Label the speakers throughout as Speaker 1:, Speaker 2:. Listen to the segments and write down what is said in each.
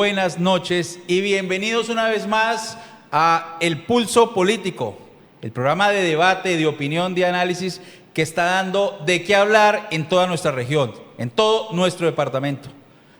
Speaker 1: buenas noches y bienvenidos una vez más a El Pulso Político, el programa de debate, de opinión, de análisis que está dando de qué hablar en toda nuestra región, en todo nuestro departamento.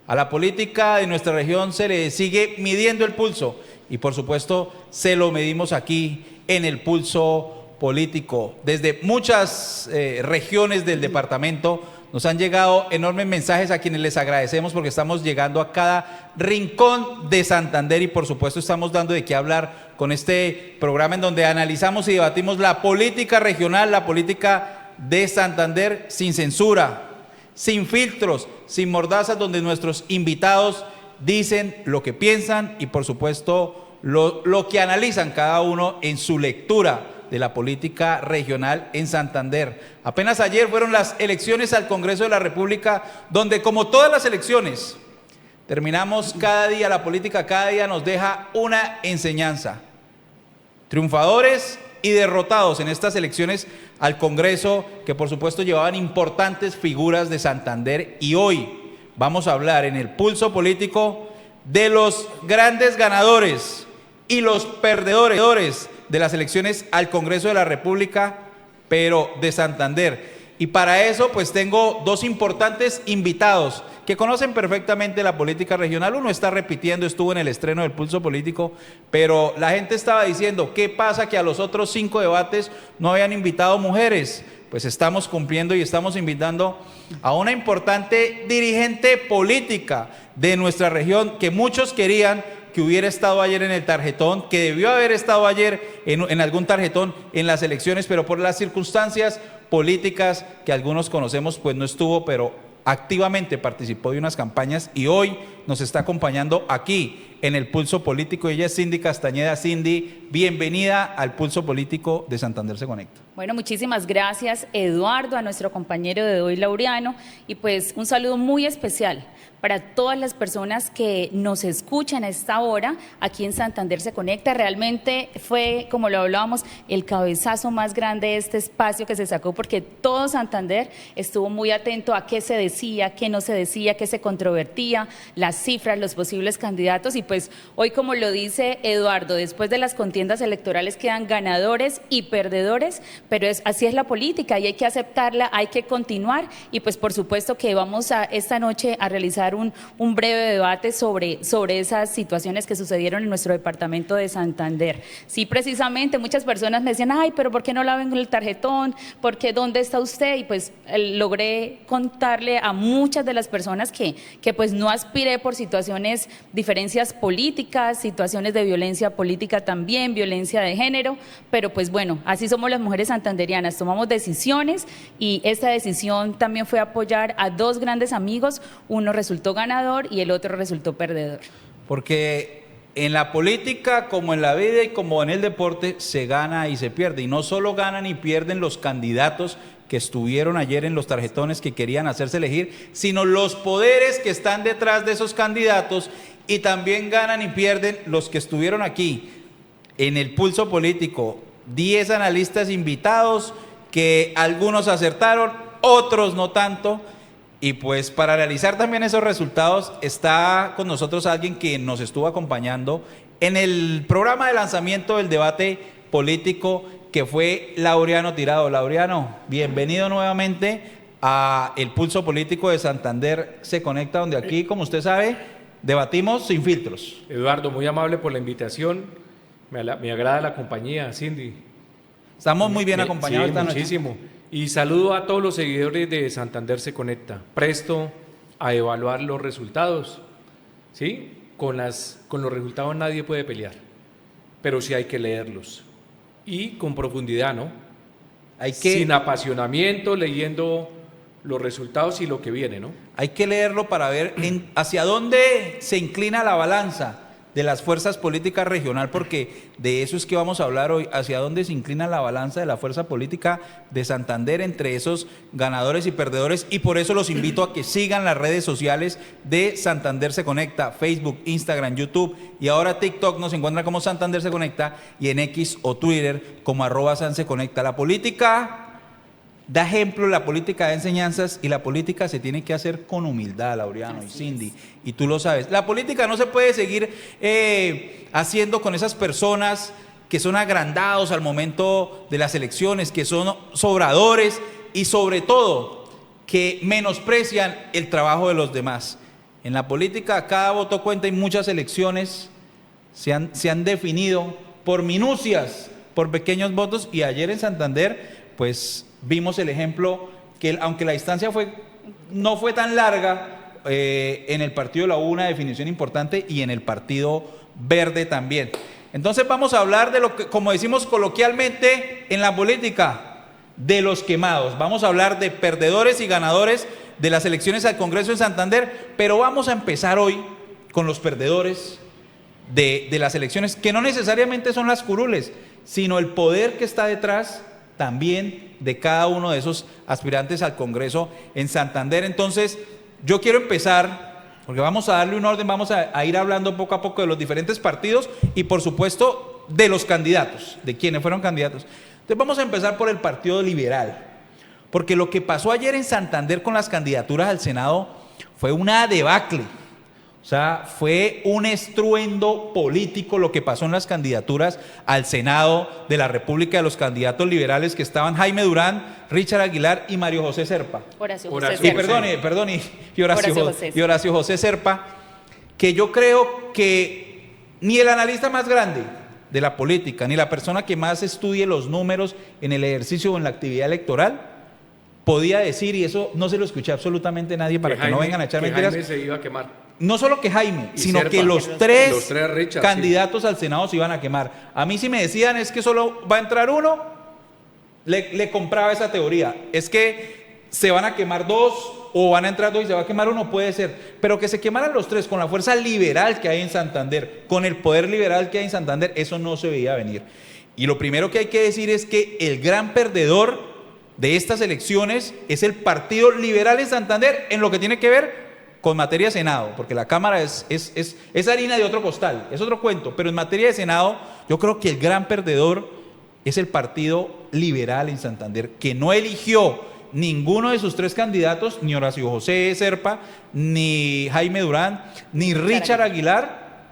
Speaker 1: A la política de nuestra región se le sigue midiendo el pulso y por supuesto se lo medimos aquí en El Pulso Político. Desde muchas regiones del departamento nos han llegado enormes mensajes a quienes les agradecemos porque estamos llegando a cada rincón de Santander y por supuesto estamos dando de qué hablar con este programa en donde analizamos y debatimos la política regional, la política de Santander sin censura, sin filtros, sin mordazas, donde nuestros invitados dicen lo que piensan y por supuesto lo que analizan cada uno en su lectura de la política regional en Santander. Apenas ayer fueron las elecciones al Congreso de la República, donde como todas las elecciones, terminamos cada día, la política cada día nos deja una enseñanza. Triunfadores y derrotados en estas elecciones al Congreso, que por supuesto llevaban importantes figuras de Santander, y hoy vamos a hablar en El Pulso Político de los grandes ganadores y los perdedores de las elecciones al Congreso de la República, pero de Santander. Y para eso pues tengo dos importantes invitados que conocen perfectamente la política regional. Uno está repitiendo, estuvo en el estreno del Pulso Político, pero la gente estaba diciendo, ¿qué pasa que a los otros 5 debates no habían invitado mujeres? Pues estamos cumpliendo y estamos invitando a una importante dirigente política de nuestra región que muchos querían que hubiera estado ayer en el tarjetón, que debió haber estado ayer en algún tarjetón en las elecciones, pero por las circunstancias políticas que algunos conocemos, pues no estuvo, pero activamente participó de unas campañas y hoy nos está acompañando aquí en El Pulso Político. Ella es Cindy Castañeda. Cindy, bienvenida al Pulso Político de Santander se Conecta.
Speaker 2: Bueno, muchísimas gracias, Eduardo, a nuestro compañero de hoy, Laureano, y pues un saludo muy especial para todas las personas que nos escuchan a esta hora aquí en Santander se Conecta. Realmente fue, como lo hablábamos, el cabezazo más grande de este espacio que se sacó, porque todo Santander estuvo muy atento a qué se decía, qué no se decía, qué se controvertía, las cifras, los posibles candidatos. Y pues hoy, como lo dice Eduardo, después de las contiendas electorales quedan ganadores y perdedores, pero así es la política y hay que aceptarla, hay que continuar. Y pues por supuesto que vamos a esta noche a realizar un breve debate sobre esas situaciones que sucedieron en nuestro departamento de Santander. Sí, precisamente muchas personas me decían, ay, pero ¿por qué no la ven en el tarjetón? ¿Por qué dónde está usted? Y pues logré contarle a muchas de las personas que pues no aspiré por situaciones, diferencias políticas, situaciones de violencia política también, violencia de género, pero pues bueno, así somos las mujeres santanderianas, tomamos decisiones y esta decisión también fue apoyar a 2 grandes amigos, uno resultó ganador y el otro resultó perdedor.
Speaker 1: Porque en la política, como en la vida y como en el deporte, se gana y se pierde. Y no solo ganan y pierden los candidatos que estuvieron ayer en los tarjetones que querían hacerse elegir, sino los poderes que están detrás de esos candidatos, y también ganan y pierden los que estuvieron aquí en El Pulso Político. 10 analistas invitados, que algunos acertaron, otros no tanto. Y pues para analizar también esos resultados está con nosotros alguien que nos estuvo acompañando en el programa de lanzamiento del debate político, que fue Laureano Tirado. Laureano, bienvenido nuevamente a El Pulso Político de Santander se Conecta, donde aquí, como usted sabe, debatimos sin filtros.
Speaker 3: Eduardo, muy amable por la invitación, me agrada la compañía, Cindy.
Speaker 1: Estamos muy bien acompañados esta noche.
Speaker 3: Muchísimo. Y saludo a todos los seguidores de Santander se Conecta, presto a evaluar los resultados, ¿sí? Con los resultados nadie puede pelear, pero sí hay que leerlos, y con profundidad, ¿no? Sin apasionamiento, leyendo los resultados y lo que viene, ¿no?
Speaker 1: Hay que leerlo para ver hacia dónde se inclina la balanza de las fuerzas políticas regional, porque de eso es que vamos a hablar hoy, hacia dónde se inclina la balanza de la fuerza política de Santander entre esos ganadores y perdedores, y por eso los invito a que sigan las redes sociales de Santander se Conecta, Facebook, Instagram, YouTube, y ahora TikTok nos encuentran como Santander se Conecta, y en X o Twitter como @sanseconecta. La política da ejemplo, la política de enseñanzas, y la política se tiene que hacer con humildad, Laureano y Cindy, y tú lo sabes. La política no se puede seguir haciendo con esas personas que son agrandados al momento de las elecciones, que son sobradores y sobre todo que menosprecian el trabajo de los demás. En la política cada voto cuenta y muchas elecciones se han definido por minucias, por pequeños votos, y ayer en Santander pues vimos el ejemplo que aunque la distancia no fue tan larga, en el partido de la hubo una definición importante y en el partido verde también. Entonces vamos a hablar de lo que, como decimos coloquialmente en la política, de los quemados. Vamos a hablar de perdedores y ganadores de las elecciones al Congreso de Santander, pero vamos a empezar hoy con los perdedores de las elecciones, que no necesariamente son las curules, sino el poder que está detrás también de cada uno de esos aspirantes al Congreso en Santander. Entonces, yo quiero empezar, porque vamos a darle un orden, vamos a ir hablando poco a poco de los diferentes partidos y por supuesto de los candidatos, de quienes fueron candidatos. Entonces vamos a empezar por el Partido Liberal, porque lo que pasó ayer en Santander con las candidaturas al Senado fue una debacle. O sea, fue un estruendo político lo que pasó en las candidaturas al Senado de la República de los candidatos liberales, que estaban Jaime Durán, Richard Aguilar y Mario José Serpa.
Speaker 2: Horacio
Speaker 1: Horacio José Serpa, que yo creo que ni el analista más grande de la política, ni la persona que más estudie los números en el ejercicio o en la actividad electoral, podía decir, y eso no se lo escuché absolutamente a nadie para que no vengan a echar mentiras.
Speaker 3: Jaime se iba a quemar.
Speaker 1: No solo que Jaime, sino
Speaker 3: Serpa,
Speaker 1: que los tres
Speaker 3: Richard,
Speaker 1: candidatos al Senado se iban a quemar. A mí si me decían es que solo va a entrar uno, le compraba esa teoría. Es que se van a quemar dos o van a entrar dos y se va a quemar uno, puede ser. Pero que se quemaran los tres con la fuerza liberal que hay en Santander, con el poder liberal que hay en Santander, eso no se veía venir. Y lo primero que hay que decir es que el gran perdedor de estas elecciones es el Partido Liberal en Santander en lo que tiene que ver con materia de Senado, porque la Cámara es harina de otro costal, es otro cuento, pero en materia de Senado yo creo que el gran perdedor es el Partido Liberal en Santander, que no eligió ninguno de sus tres candidatos, ni Horacio José Serpa, ni Jaime Durán, ni Richard Aguilar,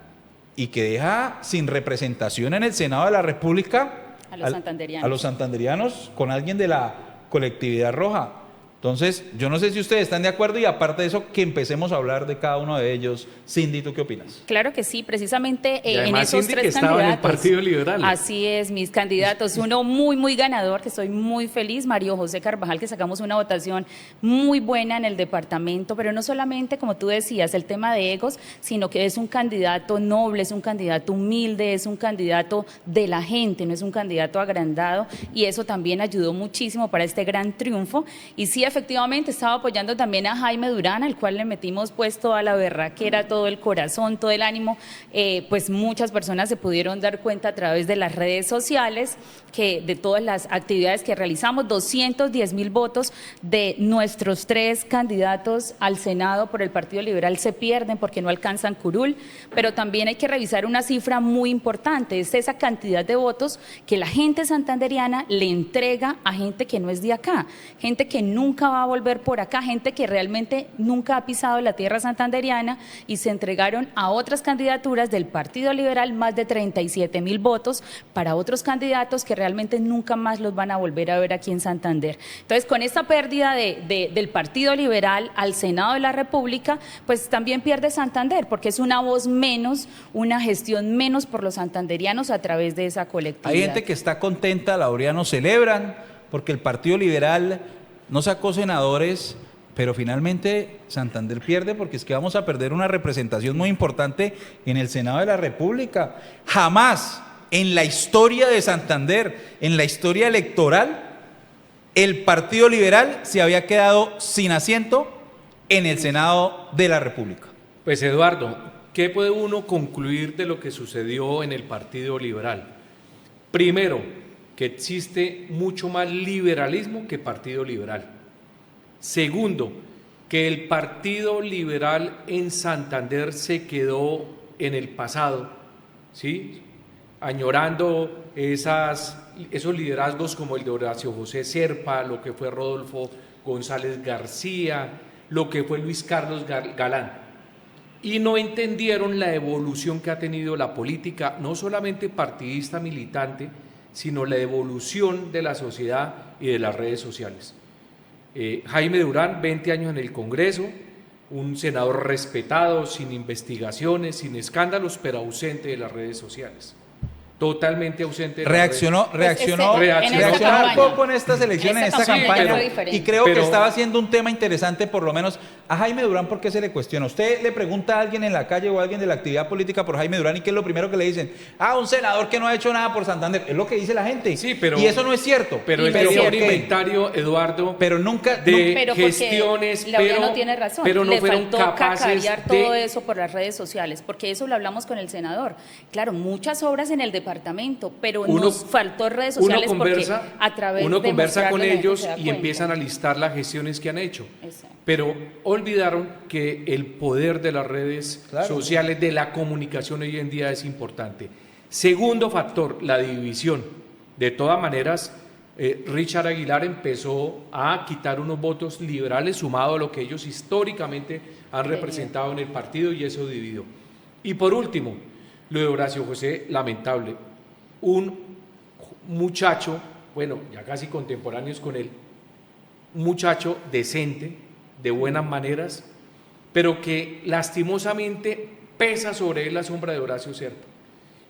Speaker 1: y que deja sin representación en el Senado de la República
Speaker 2: a los
Speaker 1: santanderianos con alguien de la colectividad roja. Entonces, yo no sé si ustedes están de acuerdo y aparte de eso, que empecemos a hablar de cada uno de ellos. Cindy, ¿tú qué opinas?
Speaker 2: Claro que sí, precisamente
Speaker 3: en
Speaker 2: esos
Speaker 3: Cindy,
Speaker 2: tres
Speaker 3: que estaba
Speaker 2: candidatos.
Speaker 3: En el Partido Liberal.
Speaker 2: Así es, mis candidatos. Uno muy ganador, que estoy muy feliz, Mario José Carvajal, que sacamos una votación muy buena en el departamento, pero no solamente, como tú decías, el tema de egos, sino que es un candidato noble, es un candidato humilde, es un candidato de la gente, no es un candidato agrandado, y eso también ayudó muchísimo para este gran triunfo. Y sí, efectivamente, estaba apoyando también a Jaime Durán, al cual le metimos pues toda la berraquera, todo el corazón, todo el ánimo. Pues muchas personas se pudieron dar cuenta a través de las redes sociales que de todas las actividades que realizamos, 210,000 votos de nuestros tres candidatos al Senado por el Partido Liberal se pierden porque no alcanzan curul, pero también hay que revisar una cifra muy importante, es esa cantidad de votos que la gente santanderiana le entrega a gente que no es de acá, gente que nunca va a volver por acá, gente que realmente nunca ha pisado la tierra santanderiana, y se entregaron a otras candidaturas del Partido Liberal más de 37,000 votos para otros candidatos que realmente nunca más los van a volver a ver aquí en Santander. Entonces, con esta pérdida del Partido Liberal al Senado de la República, pues también pierde Santander, porque es una voz menos, una gestión menos por los santanderianos a través de esa colectividad.
Speaker 1: Hay gente que está contenta, Laureano, celebran, porque el Partido Liberal no sacó senadores, pero finalmente Santander pierde, porque es que vamos a perder una representación muy importante en el Senado de la República. Jamás en la historia de Santander, en la historia electoral, el Partido Liberal se había quedado sin asiento en el Senado de la República.
Speaker 3: Pues Eduardo, ¿qué puede uno concluir de lo que sucedió en el Partido Liberal? Primero, que existe mucho más liberalismo que Partido Liberal. Segundo, que el Partido Liberal en Santander se quedó en el pasado, ¿sí? añorando esos liderazgos como el de Horacio José Serpa, lo que fue Rodolfo González García, lo que fue Luis Carlos Galán, y no entendieron la evolución que ha tenido la política, no solamente partidista militante, sino la evolución de la sociedad y de las redes sociales. Jaime Durán, 20 años en el Congreso, un senador respetado, sin investigaciones, sin escándalos, pero ausente de las redes sociales. Totalmente ausente de
Speaker 1: reaccionó un poco en estas elecciones, en esta campaña, y creo que estaba haciendo un tema interesante, por lo menos a Jaime Durán. ¿Por qué se le cuestiona? Usted le pregunta a alguien en la calle o a alguien de la actividad política por Jaime Durán, y ¿qué es lo primero que le dicen? Un senador que no ha hecho nada por Santander. Es lo que dice la gente,
Speaker 3: sí, pero,
Speaker 1: y eso no es cierto.
Speaker 3: Pero él tenía un inventario, Eduardo,
Speaker 1: pero nunca
Speaker 3: de gestiones,
Speaker 2: Laureano tiene razón,
Speaker 3: pero no
Speaker 2: le
Speaker 3: fueron
Speaker 2: faltó
Speaker 3: capaces
Speaker 2: cacarear todo eso por las redes sociales, porque eso lo hablamos con el senador. Claro, muchas obras en el departamento, pero nos faltó redes sociales, porque a través
Speaker 3: uno
Speaker 2: de
Speaker 3: conversa con ellos y
Speaker 2: cuenta.
Speaker 3: empiezan a listar las gestiones que han hecho.
Speaker 2: Exacto.
Speaker 3: Pero olvidaron que el poder de las redes sociales, de la comunicación hoy en día es importante. Segundo factor, la división. De todas maneras, Richard Aguilar empezó a quitar unos votos liberales sumado a lo que ellos históricamente han representado en el partido, y eso dividió. Y por último, lo de Horacio José, lamentable. Un muchacho, bueno, ya casi contemporáneos con él, un muchacho decente, de buenas maneras, pero que lastimosamente pesa sobre él la sombra de Horacio Serpa.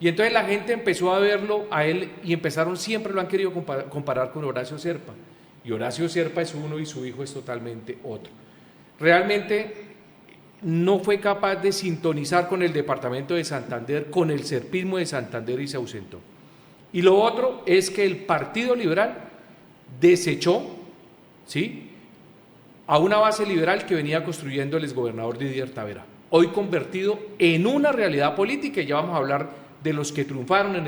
Speaker 3: Y entonces la gente empezó a verlo a él y siempre lo han querido comparar con Horacio Serpa. Y Horacio Serpa es uno y su hijo es totalmente otro. Realmente no fue capaz de sintonizar con el departamento de Santander, con el serpismo de Santander, y se ausentó. Y lo otro es que el Partido Liberal desechó, ¿sí?, a una base liberal que venía construyendo el exgobernador Didier Tavera, hoy convertido en una realidad política, y ya vamos a hablar de los que triunfaron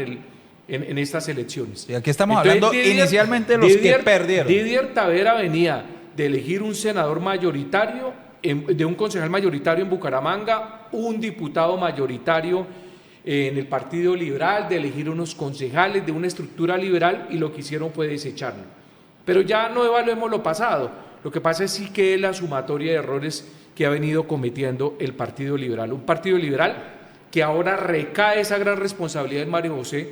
Speaker 3: en estas elecciones.
Speaker 1: Y aquí estamos hablando inicialmente de los que perdieron.
Speaker 3: Didier Tavera venía de elegir un senador mayoritario, de un concejal mayoritario en Bucaramanga, un diputado mayoritario en el Partido Liberal, de elegir unos concejales de una estructura liberal, y lo que hicieron fue desecharlo. Pero ya no evaluemos lo pasado. Lo que pasa es sí que es la sumatoria de errores que ha venido cometiendo el Partido Liberal. Un Partido Liberal que ahora recae esa gran responsabilidad en Mario José.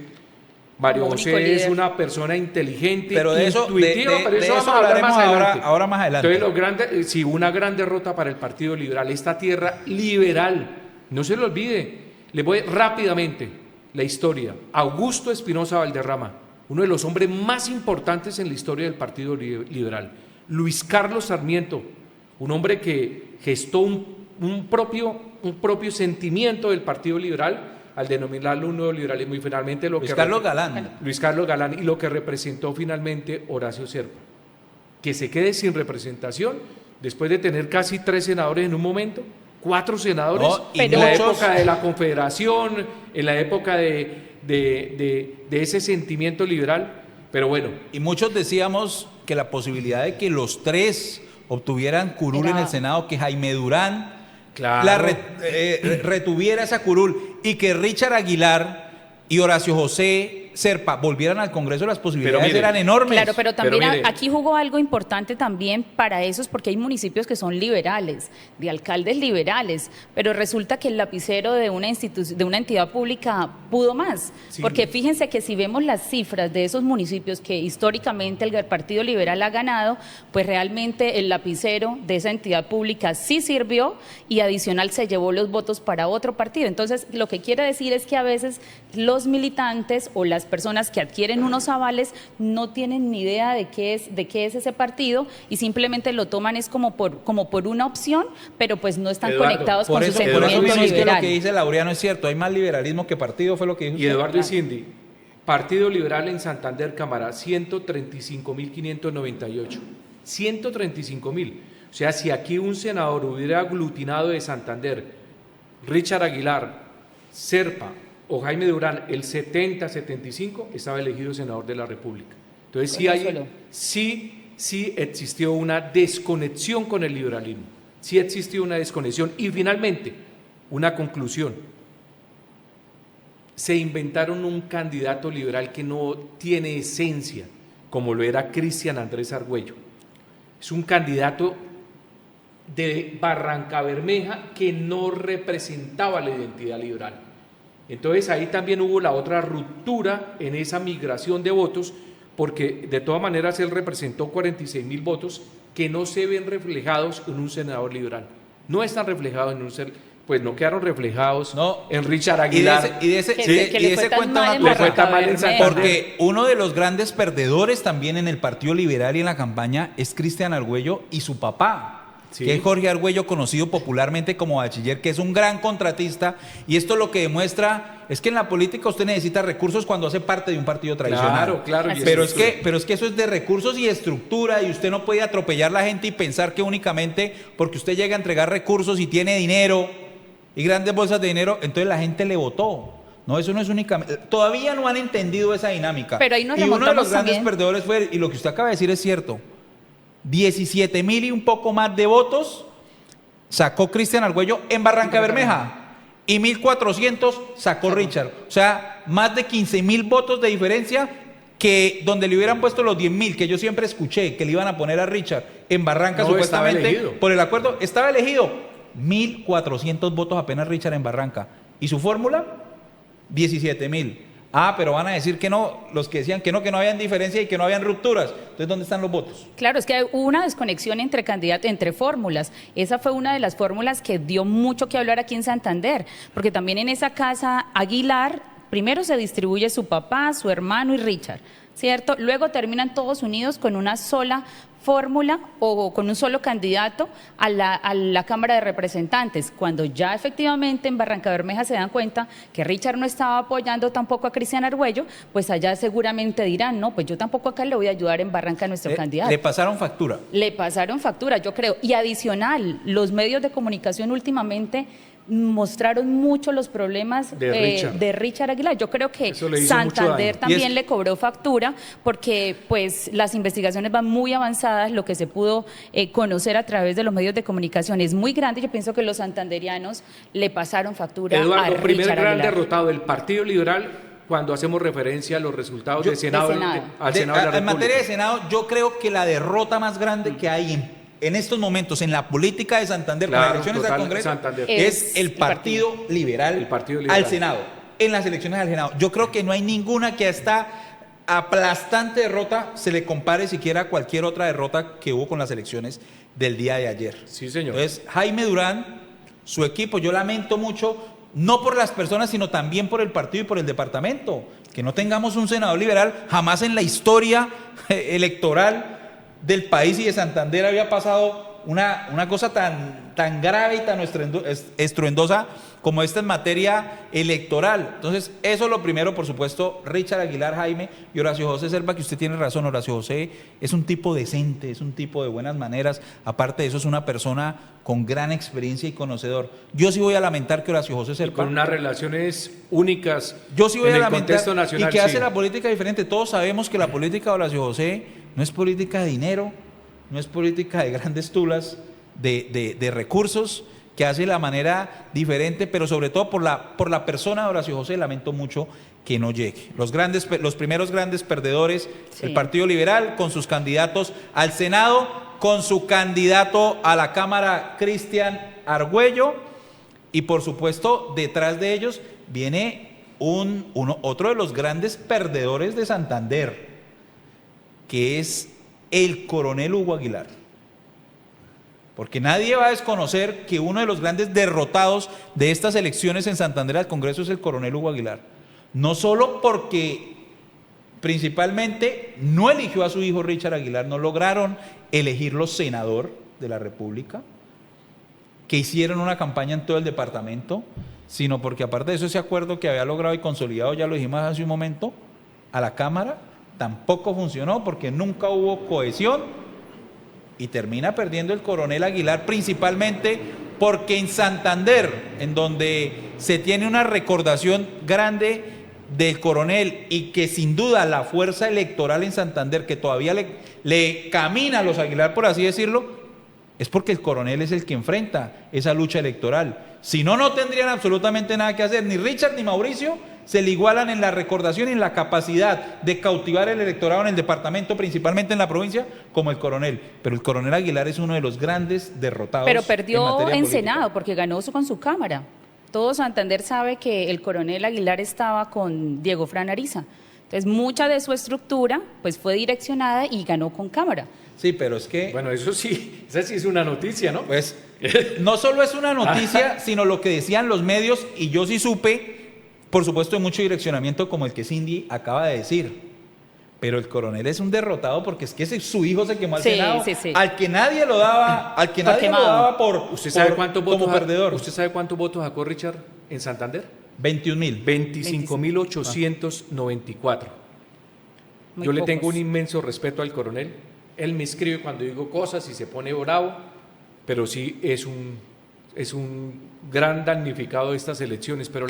Speaker 3: Mario José es una persona inteligente,
Speaker 1: pero de
Speaker 3: intuitiva,
Speaker 1: pero de eso vamos a hablar más adelante. Ahora más adelante.
Speaker 3: Entonces, sí, una gran derrota para el Partido Liberal. Esta tierra liberal, no se lo olvide. Le voy rápidamente la historia. Augusto Espinosa Valderrama, uno de los hombres más importantes en la historia del Partido Liberal. Luis Carlos Sarmiento, un hombre que gestó un propio sentimiento del Partido Liberal al denominarlo un nuevo liberalismo, y finalmente Luis Carlos Galán, y lo que representó finalmente Horacio Serpa, que se quede sin representación después de tener casi 3 senadores en un momento, 4 senadores, en la época de la Confederación, en la época de ese sentimiento liberal. Pero bueno,
Speaker 1: y muchos decíamos que la posibilidad de que los 3 obtuvieran curul en el Senado, que Jaime Durán retuviera esa curul, y que Richard Aguilar y Horacio José Serpa volvieran al Congreso, las posibilidades eran enormes.
Speaker 2: Claro, pero también aquí jugó algo importante también para esos, porque hay municipios que son liberales, de alcaldes liberales, pero resulta que el lapicero de una entidad pública pudo más, porque fíjense que si vemos las cifras de esos municipios que históricamente el Partido Liberal ha ganado, pues realmente el lapicero de esa entidad pública sí sirvió, y adicional se llevó los votos para otro partido. Entonces, lo que quiere decir es que a veces los militantes o las personas que adquieren unos avales no tienen ni idea de qué es ese partido, y simplemente lo toman es como por una opción, pero pues no están conectados con su sentimiento liberal.
Speaker 1: Que lo que dice Laureano es cierto, hay más liberalismo que partido, fue lo que dijo
Speaker 3: usted. Y Eduardo y Cindy, Partido Liberal en Santander, Cámara, 135.598. 135.000. O sea, si aquí un senador hubiera aglutinado de Santander, Richard Aguilar, Serpa o Jaime Durán, el 70-75, estaba elegido senador de la República. Entonces sí existió una desconexión con el liberalismo, sí existió una desconexión. Y finalmente, una conclusión. se inventaron un candidato liberal que no tiene esencia, como lo era Cristian Andrés Argüello. Es un candidato de Barrancabermeja que no representaba la identidad liberal. Entonces ahí también hubo la otra ruptura en esa migración de votos, porque de todas maneras él representó 46.000 votos que no se ven reflejados en un senador liberal. No están reflejados en un pues no quedaron reflejados en Richard Aguilar.
Speaker 1: Y de ese cuenta
Speaker 2: le fue tan
Speaker 3: mal en Santander.
Speaker 1: porque uno de los grandes perdedores también en el Partido Liberal y en la campaña es Cristian Argüello y su papá.
Speaker 3: Sí.
Speaker 1: Que es Jorge Argüello, conocido popularmente como Bachiller, que es un gran contratista, y esto lo que demuestra es que en la política usted necesita recursos cuando hace parte de un partido tradicional.
Speaker 3: Claro.
Speaker 1: Pero es que eso es de recursos y estructura, y usted no puede atropellar a la gente y pensar que únicamente porque usted llega a entregar recursos y tiene dinero y grandes bolsas de dinero, entonces la gente le votó. No, eso no es únicamente. Todavía no han entendido esa dinámica.
Speaker 2: Pero ahí nos
Speaker 1: y uno de los
Speaker 2: remontamos
Speaker 1: grandes
Speaker 2: también.
Speaker 1: perdedores fue, y lo que usted acaba de decir es cierto, 17.000 y un poco más de votos sacó Cristian Argüello en Barrancabermeja y 1.400 sacó Richard. O sea, más de 15.000 votos de diferencia, que donde le hubieran puesto los 10.000 que yo siempre escuché que le iban a poner a Richard en Barranca,
Speaker 3: No,
Speaker 1: supuestamente
Speaker 3: estaba elegido.
Speaker 1: por el acuerdo, estaba elegido. 1.400 votos apenas Richard en Barranca. ¿Y su fórmula? 17.000. Ah, pero van a decir que no, los que decían que no habían diferencia y que no habían rupturas. Entonces, ¿dónde están los votos?
Speaker 2: Claro, es que hubo una desconexión entre candidatos, entre fórmulas. Esa fue una de las fórmulas que dio mucho que hablar aquí en Santander, porque también en esa casa Aguilar, primero se distribuye su papá, su hermano y Richard, ¿cierto? Luego terminan todos unidos con una sola fórmula o con un solo candidato a la Cámara de Representantes. Cuando ya efectivamente en Barrancabermeja se dan cuenta que Richard no estaba apoyando tampoco a Cristian Argüello, pues allá seguramente dirán, no, pues yo tampoco acá le voy a ayudar en Barranca a nuestro candidato.
Speaker 1: Le pasaron factura.
Speaker 2: Le pasaron factura, yo creo. Y adicional, los medios de comunicación últimamente mostraron mucho los problemas de Richard Aguilar. Yo creo que Santander también le cobró factura, porque pues las investigaciones van muy avanzadas, lo que se pudo conocer a través de los medios de comunicación es muy grande. Yo pienso que los santanderianos le pasaron factura
Speaker 3: Eduardo,
Speaker 2: a Richard
Speaker 3: primer gran
Speaker 2: Aguilar.
Speaker 3: derrotado del Partido Liberal cuando hacemos referencia a los resultados del Senado,
Speaker 2: de Senado.
Speaker 3: al Senado de la
Speaker 1: En
Speaker 3: República.
Speaker 1: materia de Senado, yo creo que la derrota más grande que hay en estos momentos en la política de Santander, con las elecciones al Congreso,
Speaker 3: Santander.
Speaker 1: es el Partido Liberal,
Speaker 3: El Partido Liberal
Speaker 1: al Senado. En las elecciones al Senado, yo creo que no hay ninguna que a esta aplastante derrota se le compare siquiera a cualquier otra derrota que hubo con las elecciones del día de ayer.
Speaker 3: Sí, señor.
Speaker 1: Entonces, Jaime Durán, su equipo, yo lamento mucho, no por las personas, sino también por el partido y por el departamento, que no tengamos un senador liberal. Jamás en la historia electoral del país y de Santander había pasado una cosa tan grave y tan estruendosa como esta en materia electoral. Entonces, eso es lo primero, por supuesto. Richard Aguilar, Jaime y Horacio José Selva, que usted tiene razón. Horacio José es un tipo decente, es un tipo de buenas maneras. Aparte de eso, es una persona con gran experiencia y conocedor. Yo sí voy a lamentar que Horacio José Selva,
Speaker 3: con unas relaciones únicas
Speaker 1: yo sí voy
Speaker 3: en
Speaker 1: a
Speaker 3: el
Speaker 1: lamentar,
Speaker 3: contexto nacional.
Speaker 1: y que hace
Speaker 3: sí.
Speaker 1: la política diferente. Todos sabemos que la política de Horacio José no es política de dinero, no es política de grandes tulas, de recursos, que hace de la manera diferente, pero sobre todo por la persona de Horacio José. Lamento mucho que no llegue. Los primeros grandes perdedores,
Speaker 2: Sí.
Speaker 1: el Partido Liberal, con sus candidatos al Senado, con su candidato a la Cámara, Cristian Argüello, y por supuesto, detrás de ellos viene otro de los grandes perdedores de Santander, que es el coronel Hugo Aguilar. Porque nadie va a desconocer que uno de los grandes derrotados de estas elecciones en Santander al Congreso es el coronel Hugo Aguilar. No solo porque principalmente no eligió a su hijo Richard Aguilar, no lograron elegirlo senador de la República, que hicieron una campaña en todo el departamento, sino porque aparte de eso, ese acuerdo que había logrado y consolidado, ya lo dijimos hace un momento, a la Cámara, tampoco funcionó porque nunca hubo cohesión. Y termina perdiendo el coronel Aguilar, principalmente porque en Santander, en donde se tiene una recordación grande del coronel, y que sin duda la fuerza electoral en Santander, que todavía le camina a los Aguilar, por así decirlo, es porque el coronel es el que enfrenta esa lucha electoral. Si no, no tendrían absolutamente nada que hacer, ni Richard ni Mauricio, se le igualan en la recordación y en la capacidad de cautivar el electorado en el departamento, principalmente en la provincia, como el coronel. Pero el coronel Aguilar es uno de los grandes derrotados.
Speaker 2: Pero
Speaker 1: en
Speaker 2: perdió
Speaker 1: materia
Speaker 2: en
Speaker 1: política.
Speaker 2: Senado porque ganó con su Cámara. Todo Santander sabe que el coronel Aguilar estaba con Diego Fran Ariza. Entonces, mucha de su estructura pues fue direccionada y ganó con Cámara.
Speaker 1: Sí, pero es que...
Speaker 3: Bueno, eso sí, esa sí es una noticia, ¿no?
Speaker 1: Pues no solo es una noticia, sino lo que decían los medios, y yo sí supe, por supuesto, de mucho direccionamiento como el que Cindy acaba de decir. Pero el coronel es un derrotado porque es que su hijo se quemó al
Speaker 2: Sí,
Speaker 1: Senado,
Speaker 2: sí, sí.
Speaker 1: al que nadie lo daba, por
Speaker 3: ¿Usted sabe
Speaker 1: por-
Speaker 3: cuántos
Speaker 1: como
Speaker 3: votos
Speaker 1: perdedor.
Speaker 3: ¿Usted sabe cuántos votos sacó Richard en Santander?
Speaker 1: 21.000.
Speaker 3: 25.894.
Speaker 2: Muy
Speaker 3: Yo le
Speaker 2: pocos.
Speaker 3: tengo un inmenso respeto al coronel. Él me escribe cuando digo cosas y se pone bravo, pero sí es un gran damnificado de estas elecciones. Pero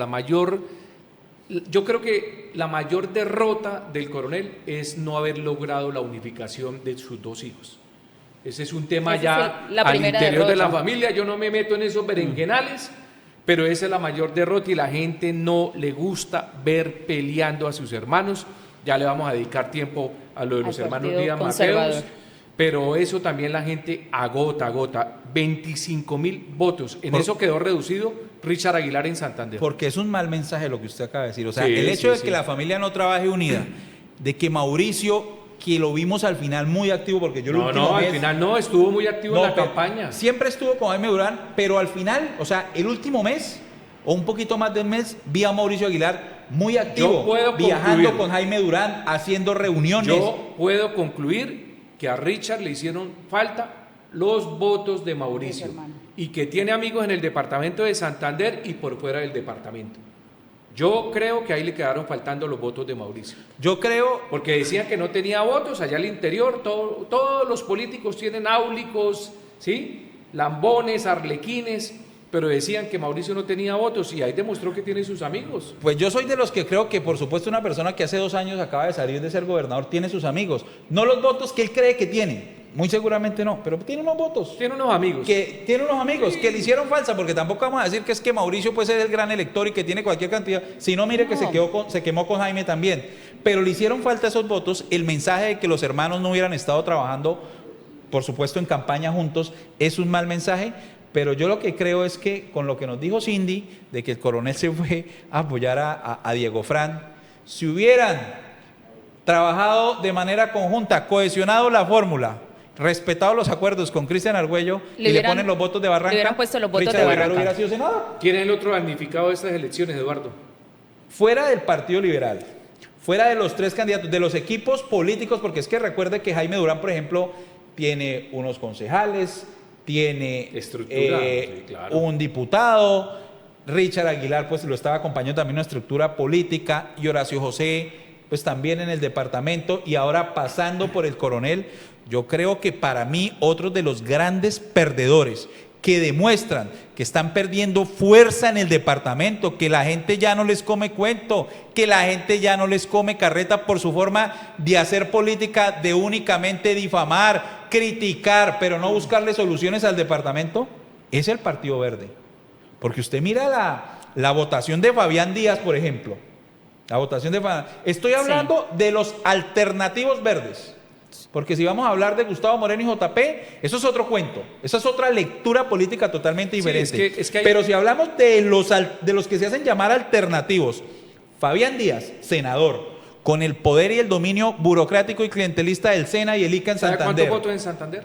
Speaker 3: yo creo que la mayor derrota del coronel es no haber logrado la unificación de sus dos hijos. Ese es un tema
Speaker 2: Esa
Speaker 3: ya
Speaker 2: es la
Speaker 3: al
Speaker 2: primera
Speaker 3: interior de la
Speaker 2: derrota.
Speaker 3: familia. Yo no me meto en esos berenjenales, pero esa es la mayor derrota y la gente no le gusta ver peleando a sus hermanos. Ya le vamos a dedicar tiempo a lo de los
Speaker 2: Al
Speaker 3: hermanos
Speaker 2: Partido
Speaker 3: Díaz
Speaker 2: Conservador.
Speaker 3: Mateos, pero eso también la gente agota. 25.000 votos. En
Speaker 1: Por-
Speaker 3: eso quedó reducido Richard Aguilar en Santander.
Speaker 1: Porque es un mal mensaje lo que usted acaba de decir. O sea,
Speaker 3: Sí,
Speaker 1: el hecho de
Speaker 3: sí,
Speaker 1: que
Speaker 3: sí.
Speaker 1: la familia no trabaje unida, de que Mauricio, que lo vimos al final muy activo, porque yo el
Speaker 3: No,
Speaker 1: último
Speaker 3: no, al
Speaker 1: mes-
Speaker 3: final no, estuvo muy activo
Speaker 1: No,
Speaker 3: en la
Speaker 1: pero
Speaker 3: campaña.
Speaker 1: Siempre estuvo con Jaime Durán, pero al final, o sea, el último mes, o un poquito más del mes, vi a Mauricio Aguilar muy activo,
Speaker 3: Yo puedo
Speaker 1: viajando
Speaker 3: concluir.
Speaker 1: con Jaime Durán, haciendo reuniones.
Speaker 3: Yo puedo concluir que a Richard le hicieron falta los votos de Mauricio
Speaker 2: Eso, hermano.
Speaker 3: y que tiene amigos en el departamento de Santander y por fuera del departamento. Yo creo que ahí le quedaron faltando los votos de Mauricio.
Speaker 1: Yo creo,
Speaker 3: Porque decían que no tenía votos allá al interior, todos los políticos tienen áulicos, ¿sí? Lambones, arlequines, pero decían que Mauricio no tenía votos y ahí demostró que tiene sus amigos.
Speaker 1: pues yo soy de los que creo que, por supuesto, una persona que hace 2 años acaba de salir de ser gobernador tiene sus amigos. No los votos que él cree que tiene, muy seguramente no, pero tiene unos votos.
Speaker 3: Tiene unos amigos.
Speaker 1: Que tiene unos amigos que le hicieron falsa, porque tampoco vamos a decir que es que Mauricio pues es el gran elector y que tiene cualquier cantidad, si no mire que
Speaker 2: No.
Speaker 1: se quemó con Jaime también, pero le hicieron falta esos votos. El mensaje de que los hermanos no hubieran estado trabajando, por supuesto, en campaña juntos, es un mal mensaje. Pero yo lo que creo es que con lo que nos dijo Cindy, de que el coronel se fue a apoyar a Diego Fran, si hubieran trabajado de manera conjunta, cohesionado la fórmula, respetado los acuerdos con Cristian Argüello y le
Speaker 2: hubieran-
Speaker 1: ponen los votos de Barranca,
Speaker 2: le hubieran puesto los votos
Speaker 1: Richard
Speaker 2: de
Speaker 1: Aguilar
Speaker 2: Barranca.
Speaker 1: hubiera sido senador.
Speaker 3: ¿Quién es el otro damnificado de estas elecciones, Eduardo?
Speaker 1: Fuera del Partido Liberal, fuera de los 3 candidatos, de los equipos políticos, porque es que recuerde que Jaime Durán, por ejemplo, tiene unos concejales, tiene
Speaker 3: Estructura, sí, claro.
Speaker 1: un diputado, Richard Aguilar pues lo estaba acompañando también en una estructura política, y Horacio José pues también en el departamento, y ahora pasando por el coronel. Yo creo que para mí otros de los grandes perdedores que demuestran que están perdiendo fuerza en el departamento, que la gente ya no les come cuento, que la gente ya no les come carreta por su forma de hacer política, de únicamente difamar, criticar, pero no buscarle soluciones al departamento, es el Partido Verde. Porque usted mira la votación de Fabián Díaz, por ejemplo. La votación de Fabián. Estoy hablando de los alternativos verdes. Porque si vamos a hablar de Gustavo Moreno y JP, eso es otro cuento. Esa es otra lectura política totalmente
Speaker 3: Sí,
Speaker 1: diferente.
Speaker 3: es que hay-
Speaker 1: Pero si hablamos de los que se hacen llamar alternativos, Fabián Díaz, senador, con el poder y el dominio burocrático y clientelista del SENA y el ICA en
Speaker 3: ¿Sabe
Speaker 1: Santander.
Speaker 3: cuántos votos en Santander?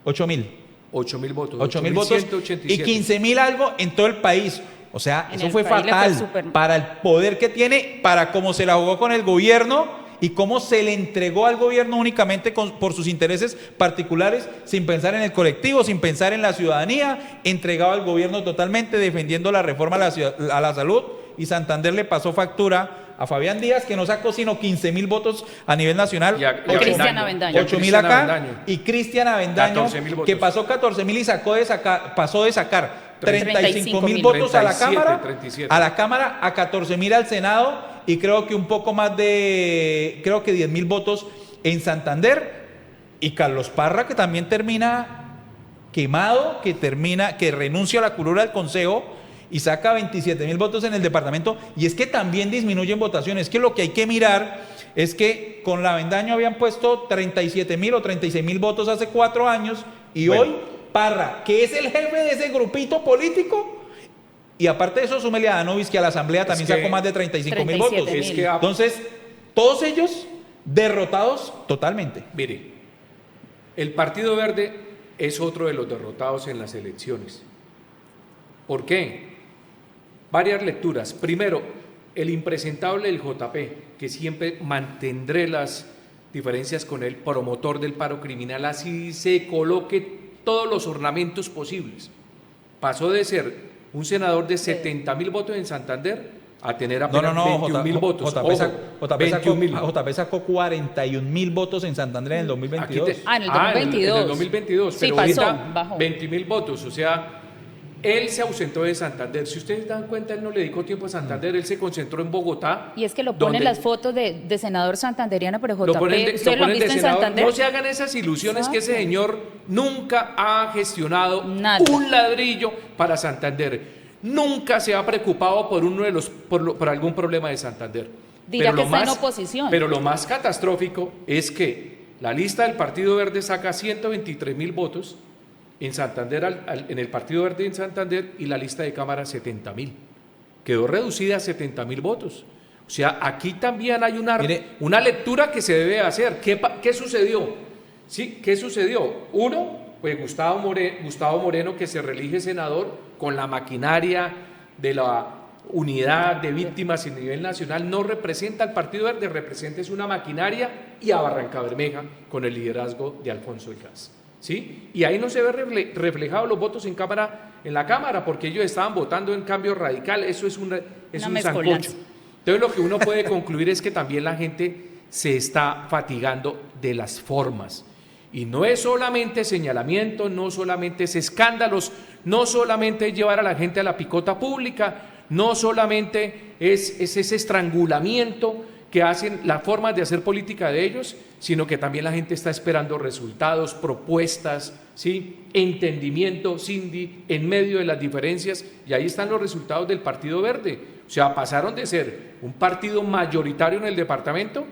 Speaker 1: 8.000.
Speaker 3: 8.000 votos.
Speaker 1: 8.000 votos y
Speaker 3: 8.187.
Speaker 1: 15.000 algo en todo el país. O sea,
Speaker 2: En
Speaker 1: eso
Speaker 2: el
Speaker 1: fue
Speaker 2: país le fue
Speaker 1: fatal
Speaker 2: súper mal.
Speaker 1: para el poder que tiene, para cómo se la jugó con el gobierno y cómo se le entregó al gobierno únicamente por sus intereses particulares, sin pensar en el colectivo, sin pensar en la ciudadanía, entregado al gobierno totalmente, defendiendo la reforma a la salud, y Santander le pasó factura a Fabián Díaz, que no sacó sino 15.000 votos a nivel nacional,
Speaker 3: Y a
Speaker 2: Cristian
Speaker 3: Avendaño.
Speaker 2: Avendaño.
Speaker 3: Y a
Speaker 1: 8.000
Speaker 3: Cristian
Speaker 1: acá,
Speaker 3: Avendaño.
Speaker 1: y Cristian Avendaño,
Speaker 3: 14.000 votos.
Speaker 1: que pasó 14.000 y pasó de sacar 35.000
Speaker 2: 35.000.
Speaker 1: votos a la
Speaker 3: 37,
Speaker 1: Cámara,
Speaker 3: 37.
Speaker 1: a la Cámara, a 14.000 al Senado, y creo que un poco más de, creo que 10.000 votos en Santander, y Carlos Parra, que también termina quemado, que renuncia a la curula del Consejo, y saca 27.000 votos en el departamento, y es que también disminuyen votaciones. Es que lo que hay que mirar es que con la Avendaño habían puesto 37.000 o 36.000 votos hace 4 años, y
Speaker 3: Bueno.
Speaker 1: hoy Parra, que es el jefe de ese grupito político, y aparte de eso, súmele a Danovis, que a la asamblea también
Speaker 3: que
Speaker 1: sacó más de 35.000 votos.
Speaker 2: 37.000.
Speaker 3: Es que,
Speaker 1: Entonces, todos ellos derrotados totalmente.
Speaker 3: mire, el Partido Verde es otro de los derrotados en las elecciones. ¿Por qué? Varias lecturas. Primero, el impresentable del JP, que siempre mantendré las diferencias con el promotor del paro criminal, así se coloque todos los ornamentos posibles. Pasó de ser un senador de 70.000 votos en Santander a tener apenas 21.000 votos.
Speaker 1: JP sacó 41.000 votos en Santander en el 2022.
Speaker 2: En el 2022.
Speaker 3: En el 2022,
Speaker 2: Sí,
Speaker 3: pero
Speaker 2: pasó,
Speaker 3: ahorita
Speaker 2: bajó.
Speaker 3: 20.000 votos, o sea, él se ausentó de Santander. Si ustedes dan cuenta, él no le dedicó tiempo a Santander, él se concentró en Bogotá.
Speaker 2: Y es que lo ponen
Speaker 3: donde
Speaker 2: las fotos de senador santanderiano, pero
Speaker 3: lo
Speaker 2: JP,
Speaker 3: ponen de
Speaker 2: ¿ustedes lo han visto en
Speaker 3: senador.
Speaker 2: Santander?
Speaker 3: No se hagan esas ilusiones que ese
Speaker 2: Exacto.
Speaker 3: señor nunca ha gestionado
Speaker 2: Nada.
Speaker 3: un ladrillo para Santander. Nunca se ha preocupado por uno de los por algún problema de Santander.
Speaker 2: Dirá
Speaker 3: Pero
Speaker 2: que
Speaker 3: lo
Speaker 2: está en
Speaker 3: más-
Speaker 2: oposición.
Speaker 3: Pero lo más catastrófico es que la lista del Partido Verde saca 123.000 votos en Santander, en el Partido Verde en Santander, y la lista de Cámara 70.000. Quedó reducida a 70.000 votos. O sea, aquí también hay
Speaker 1: Mire.
Speaker 3: una lectura que se debe hacer. ¿Qué sucedió? ¿Sí? ¿Qué sucedió? Uno, pues Gustavo Moreno, que se reelige senador con la maquinaria de la unidad de víctimas a nivel nacional, no representa al Partido Verde, representa es una maquinaria, y a Barranca Bermeja con el liderazgo de Alfonso Icaz. ¿Sí? Y ahí no se ve reflejados los votos en la Cámara, porque ellos estaban votando en Cambio Radical. Eso es un
Speaker 2: mezcolanza.
Speaker 3: sancocho. Entonces lo que uno puede concluir es que también la gente se está fatigando de las formas. Y no es solamente señalamiento, no solamente es escándalos, no solamente es llevar a la gente a la picota pública, no solamente es ese estrangulamiento que hacen las formas de hacer política de ellos, sino que también la gente está esperando resultados, propuestas, ¿sí? Entendimiento, Cindy, en medio de las diferencias, y ahí están los resultados del Partido Verde. O sea, pasaron de ser un partido mayoritario en el departamento,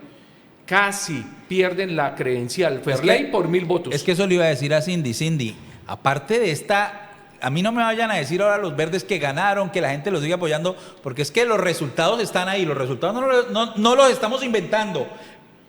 Speaker 3: casi pierden la credencial Ferley por 1.000 votos.
Speaker 1: Es que eso le iba a decir a Cindy, aparte de esta, a mí no me vayan a decir ahora los verdes que ganaron, que la gente los sigue apoyando, porque es que los resultados están ahí, los resultados no los estamos inventando.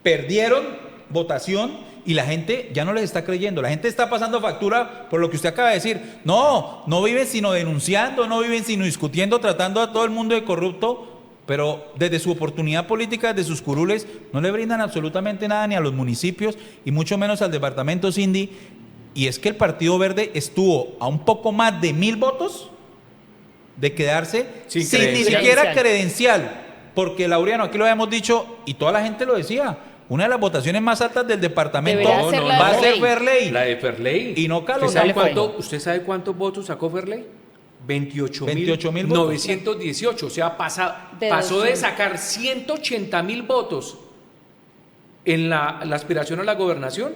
Speaker 1: Perdieron votación y la gente ya no les está creyendo, la gente está pasando factura por lo que usted acaba de decir. No viven sino denunciando, no viven sino discutiendo, tratando a todo el mundo de corrupto, pero desde su oportunidad política, desde sus curules, no le brindan absolutamente nada ni a los municipios y mucho menos al departamento, Cindy. Y es que el Partido Verde estuvo a un poco más de 1.000 votos de quedarse sin ni
Speaker 3: credencial.
Speaker 1: siquiera credencial, porque Laureano, aquí lo habíamos dicho y toda la gente lo decía, una de las votaciones más altas del departamento
Speaker 2: Deberá ser la
Speaker 1: va
Speaker 2: de
Speaker 1: a ser
Speaker 2: Ferley.
Speaker 1: Ferley.
Speaker 3: La de Ferley.
Speaker 1: Y no Calvo.
Speaker 3: ¿Usted sabe cuántos votos sacó Ferley?
Speaker 1: 28.000
Speaker 3: 28.918. O sea, pasó de
Speaker 2: 200.
Speaker 3: sacar 180.000 votos en la aspiración a la gobernación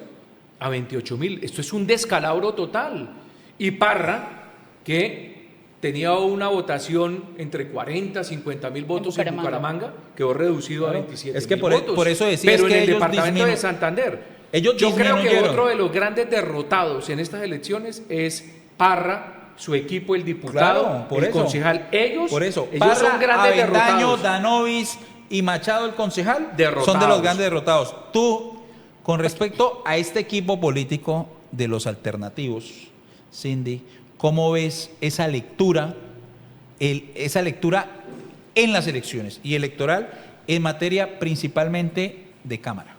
Speaker 3: a 28.000. Esto es un descalabro total. Y Parra, que tenía una votación entre 40 y 50.000 votos en Bucaramanga, quedó reducido a 27.000
Speaker 1: Es que
Speaker 3: votos.
Speaker 1: por eso decía,
Speaker 3: pero
Speaker 1: es que
Speaker 3: en el
Speaker 1: ellos
Speaker 3: departamento de Santander.
Speaker 1: ellos
Speaker 3: Yo creo que
Speaker 1: disminuyeron.
Speaker 3: otro de los grandes derrotados en estas elecciones es Parra, su equipo, el diputado,
Speaker 1: Claro, por
Speaker 3: el
Speaker 1: eso.
Speaker 3: concejal. Ellos
Speaker 1: Parra,
Speaker 3: son grandes
Speaker 1: Avendaño,
Speaker 3: derrotados.
Speaker 1: Danovis y Machado, el concejal,
Speaker 3: Derrotados.
Speaker 1: son de los grandes derrotados. Tú, con respecto a este equipo político de los alternativos, Cindy, ¿cómo ves esa lectura, en las elecciones y electoral en materia principalmente de Cámara?